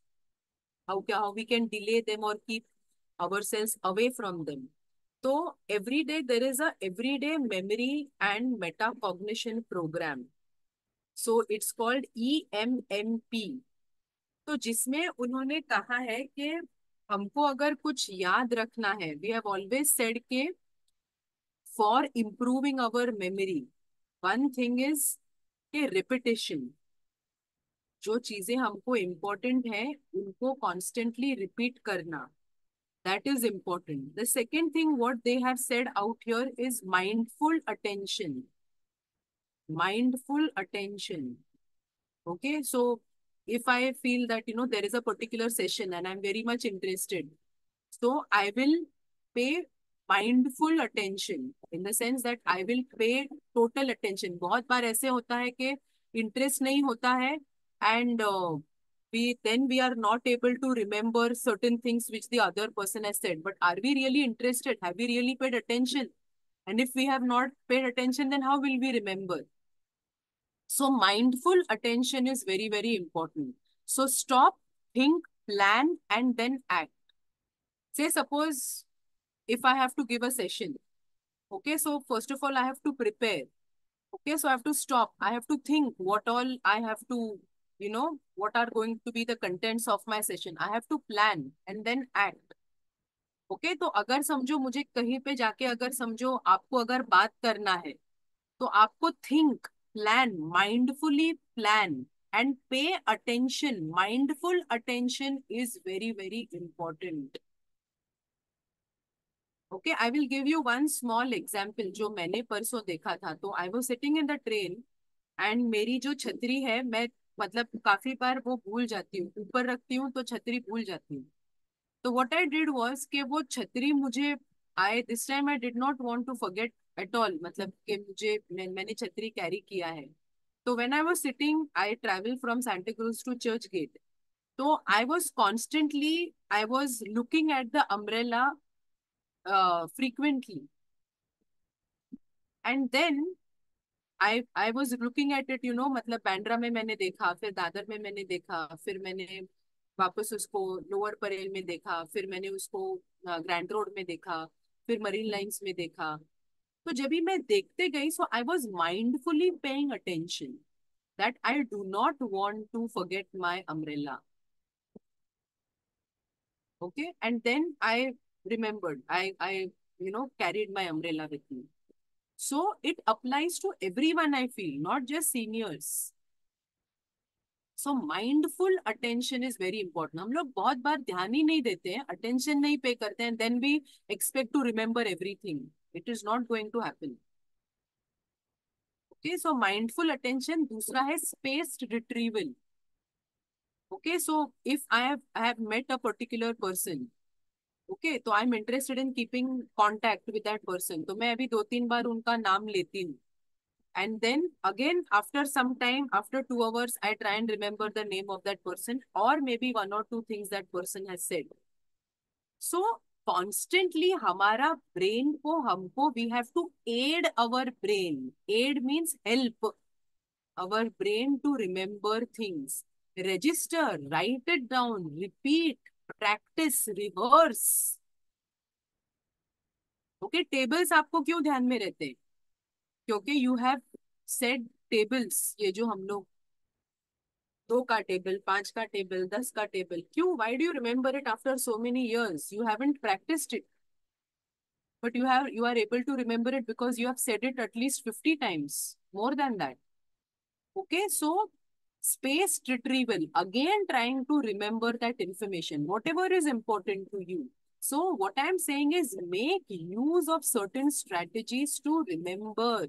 how we can delay them or keep ourselves away from them. So every day there is a everyday memory and metacognition program. So it's called EMMP. तो जिसमें उन्होंने कहा है कि हमको अगर कुछ याद रखना है, वी हैव ऑलवेज सेड के for improving our memory one thing is के रिपीटेशन, जो चीजें हमको इम्पोर्टेंट है उनको कॉन्स्टेंटली रिपीट करना, that is important. The second thing what they have said out here is mindful attention. Mindful attention. Okay, so if I feel that there is a particular session and I'm very much interested, so I will pay mindful attention in the sense that I will pay total attention. बहुत बार ऐसे होता है कि interest नहीं होता है, and we are not able to remember certain things which the other person has said. But are we really interested? Have we really paid attention? And if we have not paid attention, then how will we remember? So mindful attention is very, very important. So stop, think, plan, and then act. Say suppose if I have to give a session, okay, so first of all, I have to prepare. Okay, so I have to stop. I have to think what all I have to, what are going to be the contents of my session. I have to plan and then act. Okay, तो अगर समझो मुझे कहीं पे जाके अगर समझो आपको अगर बात करना है, तो आपको think, plan, mindfully plan and pay attention. Mindful attention is very, very important. Okay, I will give you one small example जो मैंने परसों देखा था. तो I was sitting in the train and मेरी जो छतरी है, मैं मतलब काफी बार वो भूल जाती हूँ, ऊपर रखती हूँ तो छतरी भूल जाती हूँ. तो व्हाट आई डिड वाज कि वो छतरी मुझे, I this time I did not want to forget at all, मतलब कि मुझे मैंने छतरी कैरी किया है. तो when I was sitting, I travel from Santa Cruz to Churchgate. तो I was constantly, I was looking at the umbrella frequently, and then I was looking at it, मतलब बांद्रा में मैंने देखा, फिर दादर में मैंने देखा, फिर मैंने वापस उसको लोअर परेल में देखा, फिर मैंने उसको ग्रैंड रोड में देखा, फिर मरीन लाइंस में देखा. तो जब भी मैं देखते गई, so I was mindfully paying attention that I do not want to forget my umbrella. Okay, and then I remembered, I carried my umbrella with me. So it applies to everyone, I feel, not just seniors. So mindful attention is very important. हम लोग बहुत बार ध्यान ही नहीं देते हैं, attention नहीं पे करते हैं, then we expect to remember everything. It is not going to happen. Okay, so mindful attention. दूसरा है spaced retrieval. Okay, so if I have met a particular person, okay, तो I'm interested in keeping contact with that person. तो मैं अभी 2-3 बार उनका नाम लेती हूँ. And then again, after some time, after 2 hours, I try and remember the name of that person, or maybe one or two things that person has said. So constantly हमारा brain को हमको, we have to aid our brain. Aid means help our brain to remember things. Register, write it down, repeat, practice, reverse. Okay, tables आपको क्यों ध्यान में रहते हैं? क्योंकि you have said tables, ये जो हम लोग 2 का टेबल, 5 का टेबल, 10 का टेबल, क्यों? Why do you remember it after so many years? You haven't practiced it, but you are able to remember it because you have said it at least 50 times, more than that. Okay, so spaced retrieval, again trying to remember that information, whatever is important to you. So what I'm saying is make use of certain strategies to remember.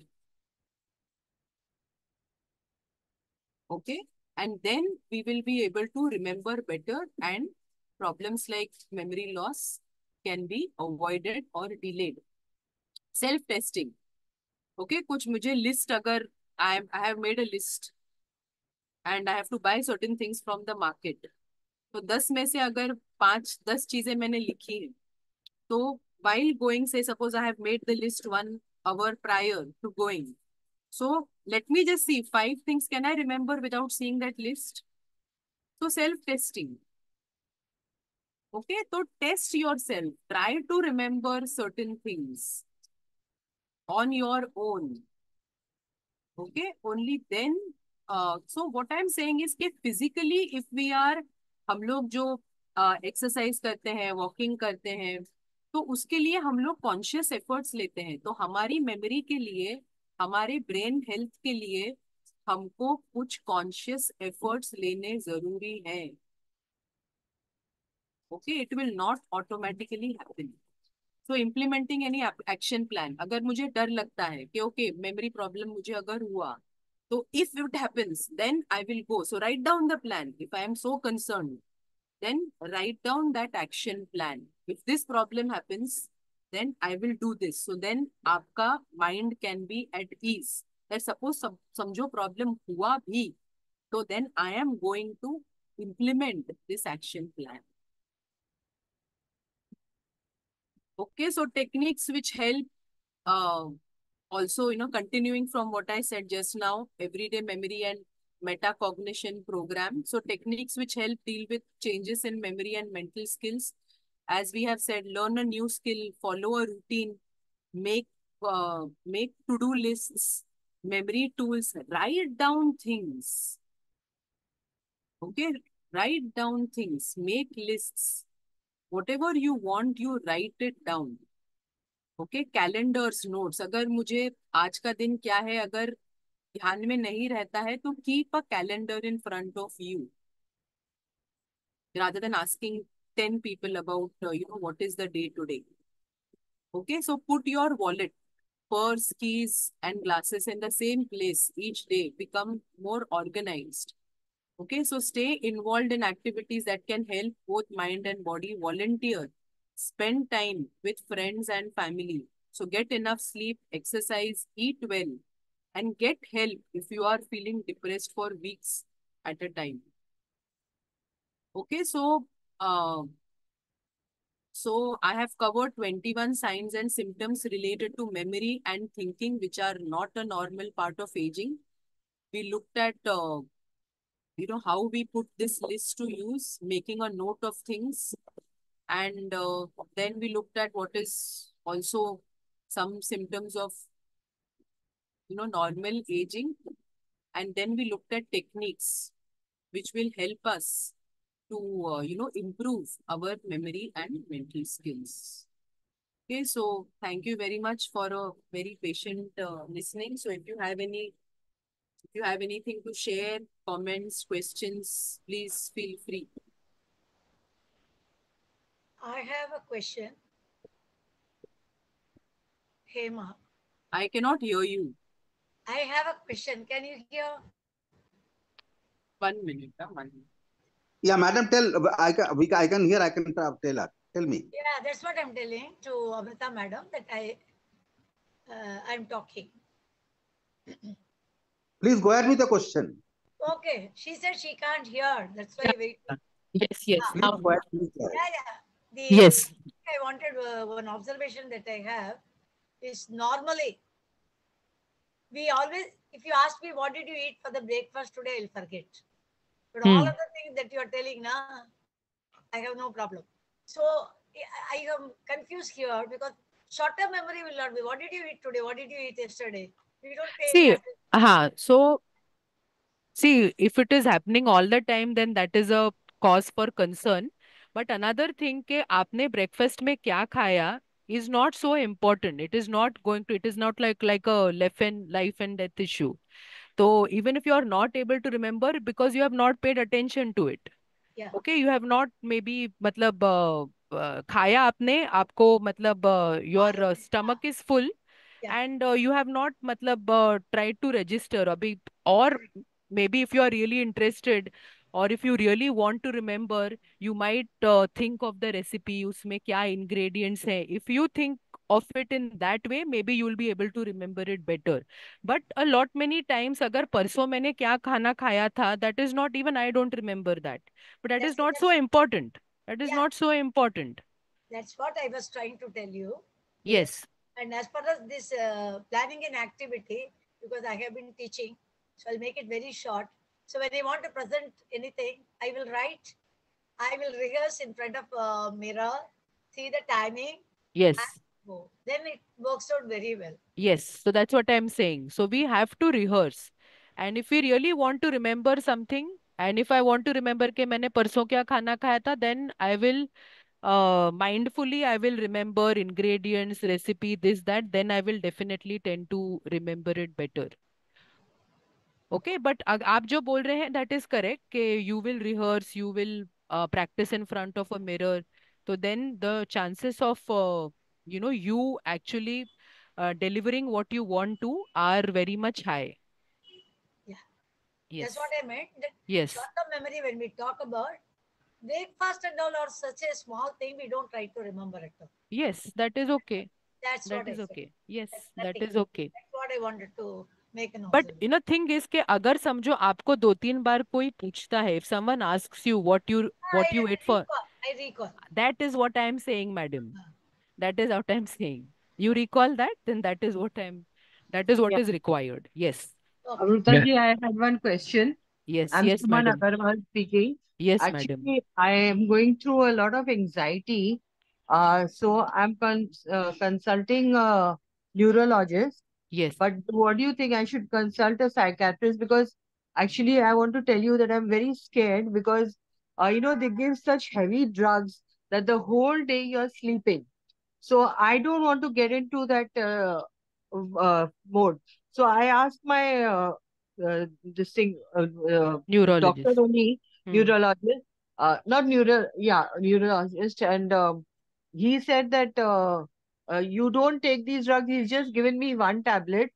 Okay, and then we will be able to remember better, and problems like memory loss can be avoided or delayed. Self testing. Okay, कुछ मुझे list, अगर I have made a list and I have to buy certain things from the market, तो 10 में से अगर 5-10 चीजें मैंने लिखी हैं, तो while going, say suppose I have made the list 1 hour prior to going, so let me just see 5 things can I remember without seeing that list. So self testing. Okay, so test yourself, try to remember certain things on your own. Okay, only then. So what I'm saying is कि physically if we are, हम लोग जो exercise करते हैं, walking करते हैं, तो उसके लिए हम लोग कॉन्शियस एफर्ट्स लेते हैं. तो हमारी मेमोरी के लिए, हमारे ब्रेन हेल्थ के लिए हमको कुछ कॉन्शियस एफर्ट्स लेने जरूरी है. Okay, it will not automatically happen. So implementing any action plan. अगर मुझे डर लगता है कि okay, memory problem मुझे अगर हुआ, तो if it happens, then I will go. So write down the plan. If I am so concerned, then write down that action plan. If this problem happens, then I will do this. So then आपका mind can be at ease. That suppose समझो problem हुआ भी, तो then I am going to implement this action plan. Okay, so techniques which help, also, continuing from what I said just now, everyday memory and metacognition program. So techniques which help deal with changes in memory and mental skills. As we have said, learn a new skill, follow a routine, make to-do lists, memory tools, write down things. Okay, write down things, make lists. Whatever you want, you write it down. Okay, calendars, notes. अगर मुझे आज का दिन क्या है अगर ध्यान में नहीं रहता है, तो keep a calendar in front of you rather than asking 10 people about what is the day today. Okay, so put your wallet, purse, keys and glasses in the same place each day. Become more organized. Okay, so stay involved in activities that can help both mind and body. Volunteer. Spend time with friends and family. So get enough sleep, exercise, eat well, and get help if you are feeling depressed for weeks at a time. Okay, uh, so I have covered 21 signs and symptoms related to memory and thinking, which are not a normal part of aging. We looked at how we put this list to use, making a note of things, and then we looked at what is also some symptoms of normal aging, and then we looked at techniques which will help us to improve our memory and mental skills. Okay, so thank you very much for a very patient listening. So if you have anything to share, comments, questions, please feel free. I have a question. Hema, I cannot hear you. I have a question. Can you hear? 1 minute. 1 minute. Yeah, madam, tell. I can hear. I can tell her. Tell me. Yeah, that's what I'm telling to Amrita madam, that I'm talking. Please go ahead with the question. Okay, she said she can't hear. That's why wait. Yes, yes. Ah, Now, Please go ahead. yeah. The yes. I wanted one observation that I have is normally we always, if you ask me what did you eat for the breakfast today, I'll forget. But all of the things that you are telling now, I have no problem. So I am confused here because short-term memory will not be. What did you eat today? What did you eat yesterday? We don't pay any See, attention. so see, if it is happening all the time, then that is a cause for concern. But another thing कि आपने breakfast में क्या खाया is not so important. It is not going to, it is not like a life and death issue. So even if you are not able to remember because you have not paid attention to it. Yeah, Okay, you have not maybe मतलब खाया आपने आपको मतलब your stomach is full yeah. and you have not matlab tried to register abhi, or maybe if you are really interested or if you really want to remember, you might think of the recipe उसमें क्या ingredients है. If you think of it in that way, maybe you will be able to remember it better. But a lot many times अगर परसों मैंने क्या खाना खाया था, that is not even I don't remember that, but that is not so important. That is Yeah, not so important. that's what I was trying to tell you. Yes. Yes. And as far as this planning an activity, because I have been teaching, so I'll make it very short. So when I want to present anything, I will write, I will rehearse in front of a mirror, see the timing, and Yes. go. Then it works out very well. Yes, so that's what I'm saying. So we have to rehearse. And if we really want to remember something, and if I want to remember कि मैंने परसों क्या खाना खाया था, then I will mindfully I will remember ingredients, recipe, this, that, then I will definitely tend to remember it better. Okay, but आप जो बोल रहे हैं that is correct कि you will rehearse, you will practice in front of a mirror. So then the chances of you actually delivering what you want to are very much high. Yeah, that's what Yes. I meant. That Yes. short-term memory, when we talk about breakfast and all, are such a small thing, we don't try to remember it. Yes, that is okay. That's That what I is said. okay. Yes, That's that nothing. is okay. That's what I wanted to make an But observation. thing is कि अगर समझो आपको 2-3 बार कोई पूछता है, if someone asks you what you ate for, I recall. that is what I am saying, madam. That is what I'm saying. You recall that, then that is what Yeah. is required. Yes. Okay. Amrita ji, I had one question. Yes, I'm yes, Suman madam. Agarwal speaking. Yes, madam. Actually, I am going through a lot of anxiety. So I'm consulting a neurologist. Yes. But what do you think? I should consult a psychiatrist? Because actually, I want to tell you that I'm very scared because, they give such heavy drugs that the whole day you're sleeping. So I don't want to get into that mode. So I asked my this thing doctor Neurologist. only, Hmm. neurologist, not neurologist, and he said that you don't take these drugs. He's just given me one tablet,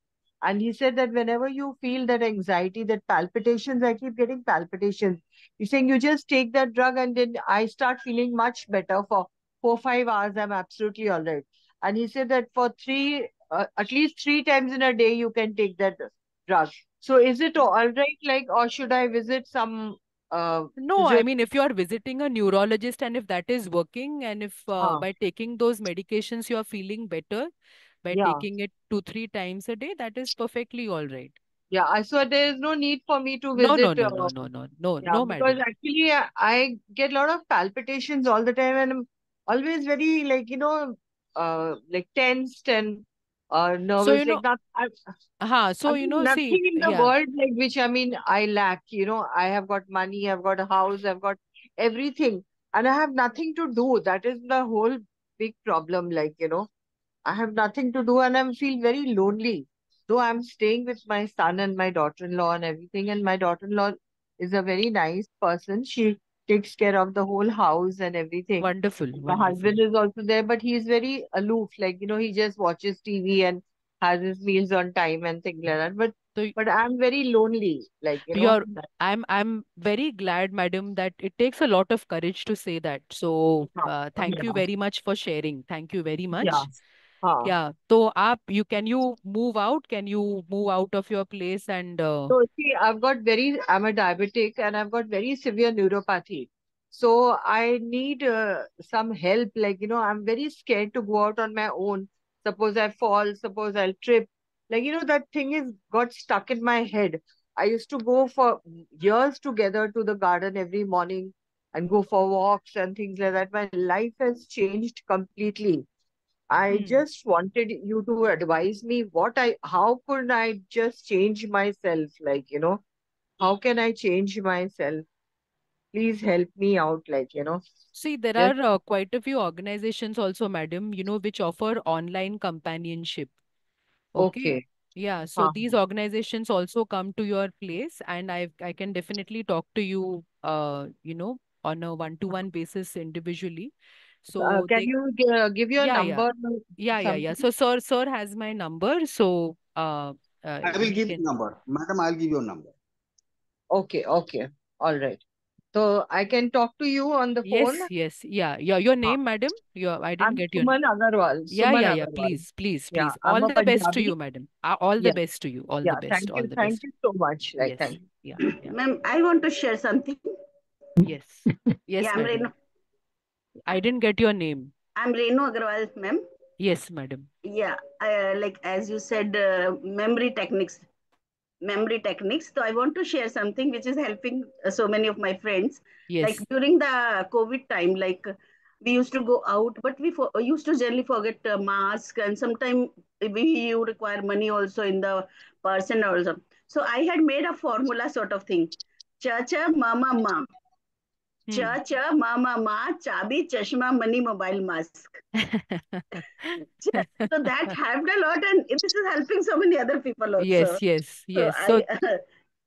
And he said that whenever you feel that anxiety, that palpitations, I keep getting palpitations. He's saying you just take that drug and then I start feeling much better for 4 5 hours. I'm absolutely all right. And he said that for at least 3 times in a day, you can take that drug. So is it all right? Like, or should I visit some No, I physio? mean, if you are visiting a neurologist and if that is working, and if Huh. by taking those medications you are feeling better, by Yeah. taking it 2 3 times a day, that is perfectly all right. Yeah. So there is no need for me to No, no, visit. no, no, no, no, no, Yeah, no, because madam. actually I get a lot of palpitations all the time and I'm always very like, like tensed and So, nervous. Like not, so, see, nothing in the yeah. world like which I mean I lack. I have got money, I've got a house, I've got everything, and I have nothing to do. That is the whole big problem. I have nothing to do and I feel very lonely. Though I'm staying with my son and my daughter-in-law and everything, and my daughter-in-law is a very nice person. She takes care of the whole house and everything. Wonderful, My wonderful. husband is also there, but he's very aloof. He just watches TV and has his meals on time and things like that. But So but I'm very lonely. you're, I'm very glad, madam, that it takes a lot of courage to say that. So thank you Yeah, very much for sharing. Thank you very yeah. much. Huh. Yeah. So can you move out? Can you move out of your place and So see, I'm a diabetic and I've got very severe neuropathy. So I need some help. I'm very scared to go out on my own. Suppose I fall, suppose I'll trip. That thing is got stuck in my head. I used to go for years together to the garden every morning and go for walks and things like that. My life has changed completely. I hmm. just wanted you to advise me how could I just change myself? How can I change myself? Please help me out, See, there just are quite a few organizations also, madam, which offer online companionship. Okay. okay. Yeah. So Huh. these organizations also come to your place, and I can definitely talk to you, on a one-to-one basis individually. So Can you give your yeah, yeah, number yeah. something? So sir has my number. So I will he give you can. number. Madam, I'll give you a number. Okay, okay. All right. So I can talk to you on the phone? Yes, yes, yeah. Your Huh. name, madam. I didn't I'm get your. Suman Agarwal. Yeah, Suman yeah, yeah. Agarwal. Please, please, Yeah, please. I'm All a the best to Punjabi. you, madam. All the Yeah, best to you. All the yeah. best. All the Thank best. you so much. Yes. Thank you. Yeah, yeah. Ma'am, I want to share something. Yes. Yeah, Yes, madam. I didn't get your name. I'm Renu Agarwal, ma'am. Yes, madam. Yeah, like as you said, memory techniques. Memory techniques. So I want to share something which is helping so many of my friends. Like Yes. during the COVID time, like we used to go out, but we used to generally forget mask, and sometimes you require money also in the person also. So I had made a formula sort of thing. Cha cha mama ma. Hmm. Cha cha mama ma. Chabi chashma money mobile mask. So that helped a lot, and this is helping so many other people also. Yes, yes, So yes. So I,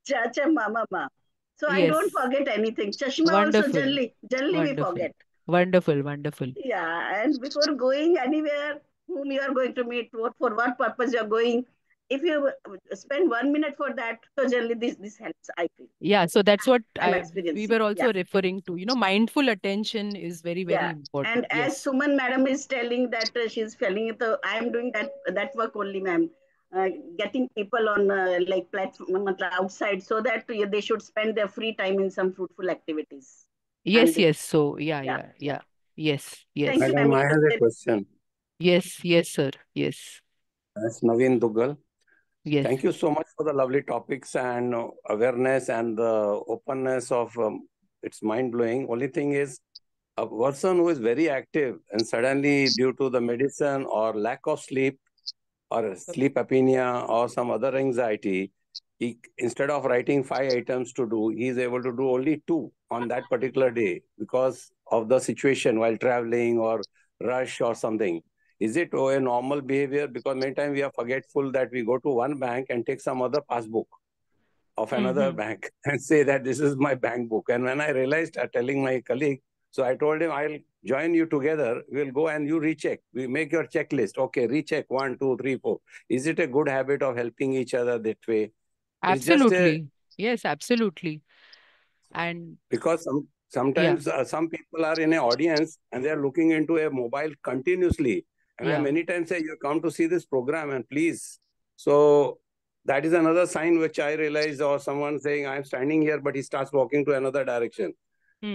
Chacha Mama Ma. So I don't yes. forget anything. Chashma also Wonderful. generally we Wonderful. forget. Wonderful. Wonderful. Yeah, and before going anywhere, whom you are going to meet, for what purpose you are going, if you spend 1 minute for that, so generally this helps. I feel Yeah, so that's what I'm we experiencing. were Yeah. also referring to. Mindful attention is very, very Yeah, and important. as Yes. Suman madam is telling that she's feeling it, I am doing that work only, ma'am. Getting people on like platform outside so that they should spend their free time in some fruitful activities. I'm Yes, doing. yes. So yeah, Yeah, yeah, yeah. yeah. Yes, Thank yes. you, Madam, ma'am. I It was have a very question. Yes, yes, sir. Yes. That's Naveen Dugal. Yes. Thank you so much for the lovely topics and awareness and the openness of it's mind blowing. Only thing is, a person who is very active and suddenly, due to the medicine or lack of sleep or sleep apnea or some other anxiety, instead of writing 5 items to do, he is able to do only 2 on that particular day because of the situation while traveling or rush or something. Is it a normal behavior? Because many times we are forgetful that we go to one bank and take some other passbook of another Mm-hmm. bank and say that this is my bank book. And when I realized, telling my colleague, So I told him, I'll join you together. We'll go and you recheck. We make your checklist. Okay, recheck 1, 2, 3, 4. Is it a good habit of helping each other that way? It's just a, Absolutely. Yes, absolutely. And because yeah, sometimes some people are in an audience and they are looking into a mobile continuously. And I yeah, many times say, you come to see this program and please. So that is another sign which I realize, or someone saying, I'm standing here, but he starts walking to another direction.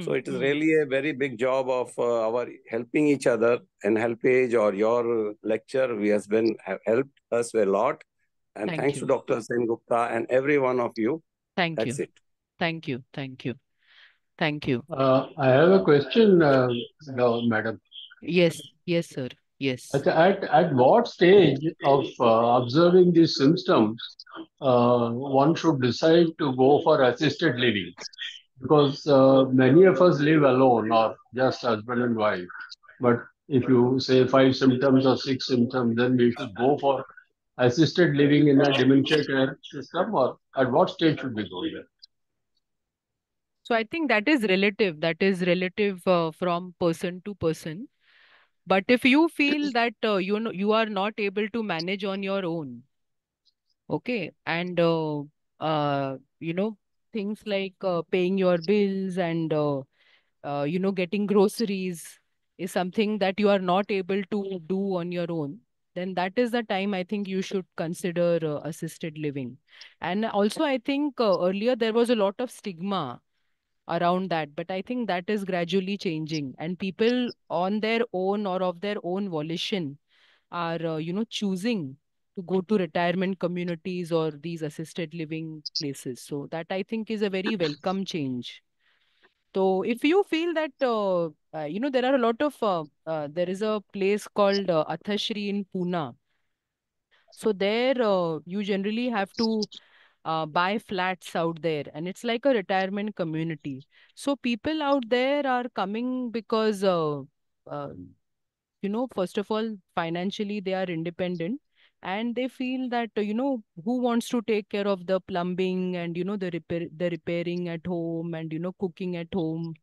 So it is really a very big job of our helping each other. And Helpage or your lecture has been have helped us a lot. And thank thanks to you. Dr. Sen Gupta and every one of you. Thank That's you. it. Thank you. Thank you. Thank you. I have a question, no, madam. Yes, yes, sir. Yes. At what stage of observing these symptoms one should decide to go for assisted living? Because many of us live alone or just husband and wife. But if you say 5 symptoms or 6 symptoms, then we should go for assisted living in a dementia care system, or at what stage should we go there? So I think that is relative. That is relative from person to person. But if you feel that you know you are not able to manage on your own, okay, and you know things like paying your bills and you know getting groceries is something that you are not able to do on your own, then that is the time I think you should consider assisted living. And also I think earlier there was a lot of stigma around that, but I think that is gradually changing, and people on their own or of their own volition are you know choosing to go to retirement communities or these assisted living places. So that I think is a very welcome change. So if you feel that you know there are a lot of there is a place called Athashri in Pune. So there you generally have to buy flats out there, and it's like a retirement community. So people out there are coming because uh, you know first of all financially they are independent, and they feel that you know who wants to take care of the plumbing and you know the repairing at home and you know cooking at home,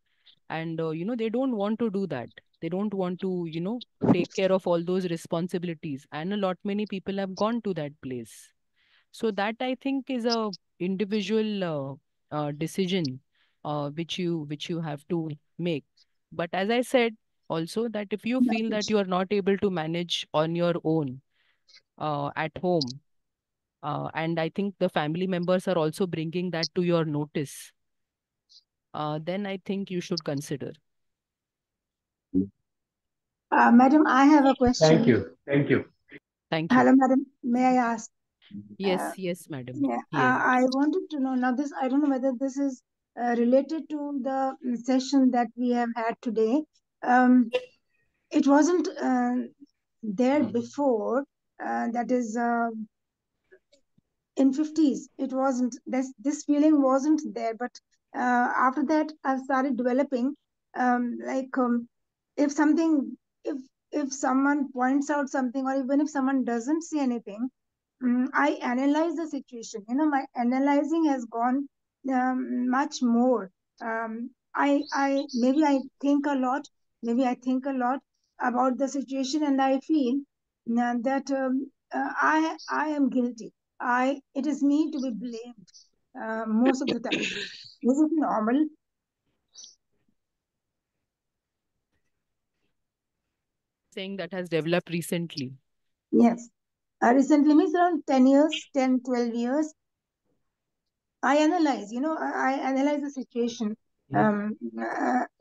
and you know they don't want to do that. They don't want to you know take care of all those responsibilities, and a lot many people have gone to that place. So that I think is a individual decision which you have to make. But as I said also that if you feel that you are not able to manage on your own at home, and I think the family members are also bringing that to your notice, then I think you should consider. Madam, I have a Thank question. you. Thank you. Thank you. Hello, madam. May I ask? Yes, yes, madam. Yeah, Yes. I wanted to know now this, I don't know whether this is related to the session that we have had today. It wasn't there before, that is in 50s. It wasn't, this feeling wasn't there, but after that I've started developing, like if something, if someone points out something, or even if someone doesn't say anything, I analyze the situation. You know, my analyzing has gone much more. I maybe I think a lot. Maybe I think a lot about the situation, and I feel that I am guilty. It is me to be blamed most of the time. Is it normal? Saying that has developed recently. Yes. Recently means around 10 years, 10, 12 years. I analyze, you know, I analyze the situation,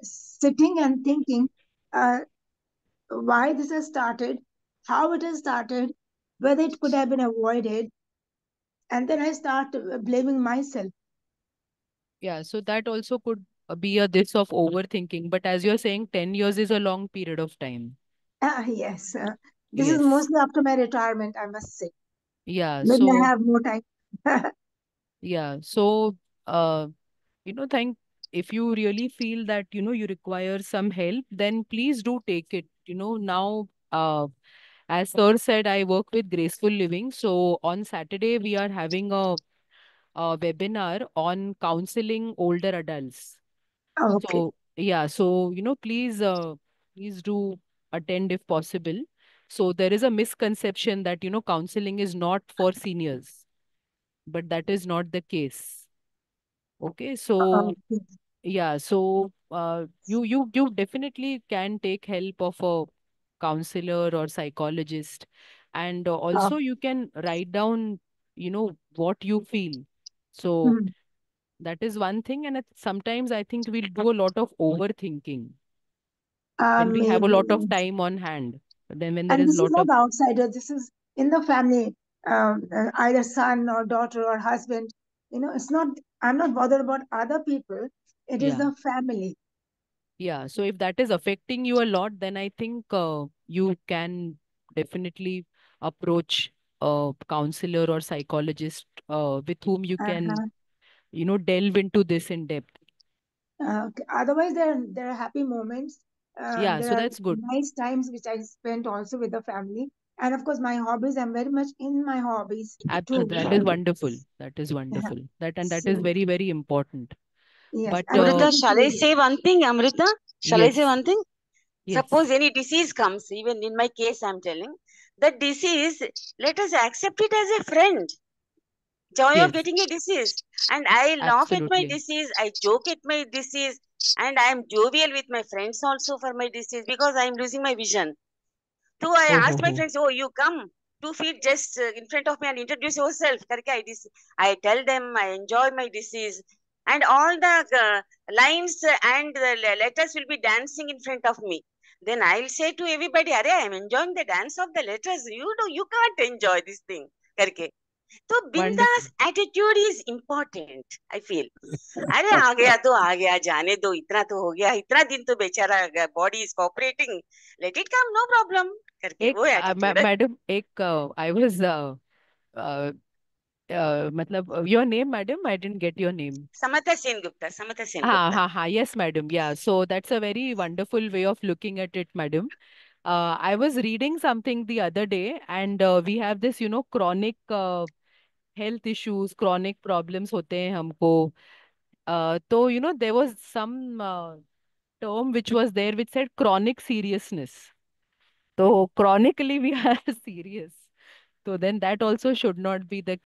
sitting and thinking why this has started, how it has started, whether it could have been avoided, and then I start blaming myself. Yeah, so that also could be a this of overthinking. But as you're saying, 10 years is a long period of time. Yes, this is Yes. mostly after my retirement, I must say. Yeah. Maybe I So, have more time. yeah. So, uh, you know, if you really feel that, you know, you require some help, then please do take it. You know, now, as Sir said, I work with Graceful Living. So on Saturday, we are having a webinar on counseling older adults. Okay. So Yeah, so please do attend if possible. So there is a misconception that counseling is not for seniors, but that is not the case. Okay, so Okay. yeah, so you definitely can take help of a counselor or psychologist, and Uh, also you can write down what you feel. So mhm. that is one thing, and sometimes I think we'll do a lot of overthinking when we have a Maybe. lot of Yes. time on hand. But then when there And is this a is lot not of, outsider. This is in the family, either son or daughter or husband. It's not. I'm not bothered about other people. It is yeah, the family. yeah. So if that is affecting you a lot, then I think you can definitely approach a counselor or psychologist with whom you can, Uh-huh. delve into this in depth. Okay. Otherwise, there are happy moments. Yeah, There so are that's good. nice times which I spent also with the family, and of course, my hobbies. I'm very much in my hobbies too. That is wonderful. That is Yeah. wonderful. That is So very, very important. yes, But and Amrita, talking shall I to say one thing, Amrita? Shall I say yes, one thing? yes, Suppose any disease comes, even in my case, I'm telling, that disease, let us accept it as a friend. Joy of yes, getting a disease. And I laugh at my absolutely. disease, I joke at my disease, and I am jovial with my friends also for my disease because I am losing my vision. So I Oh, ho, asked my ho. friends, "Oh, you come 2 feet just in front of me and introduce yourself." करके I tell them I enjoy my disease, and all the lines and the letters will be dancing in front of me. Then I'll say to everybody, "Arey, I am enjoying the dance of the letters. You can't enjoy this thing." करके तो Wonderful. बिंदास attitude is important I feel अरे आ गया तो आ गया जाने दो इतना तो हो गया इतना दिन तो बेचारा body is cooperating let it come no problem करके एक वो एटीट्यूड है मैडम एक आई वाज मतलब your name madam I didn't get your name Samata Sen Gupta Samata Sen हाँ गुप्ता हाँ हाँ yes madam yeah so that's a very wonderful way of looking at it madam I was reading something the other day and we have this chronic health issues chronic problems होते हैं हमको तो there was some term which was there which said chronic seriousness so chronically we are serious so then that also should not be the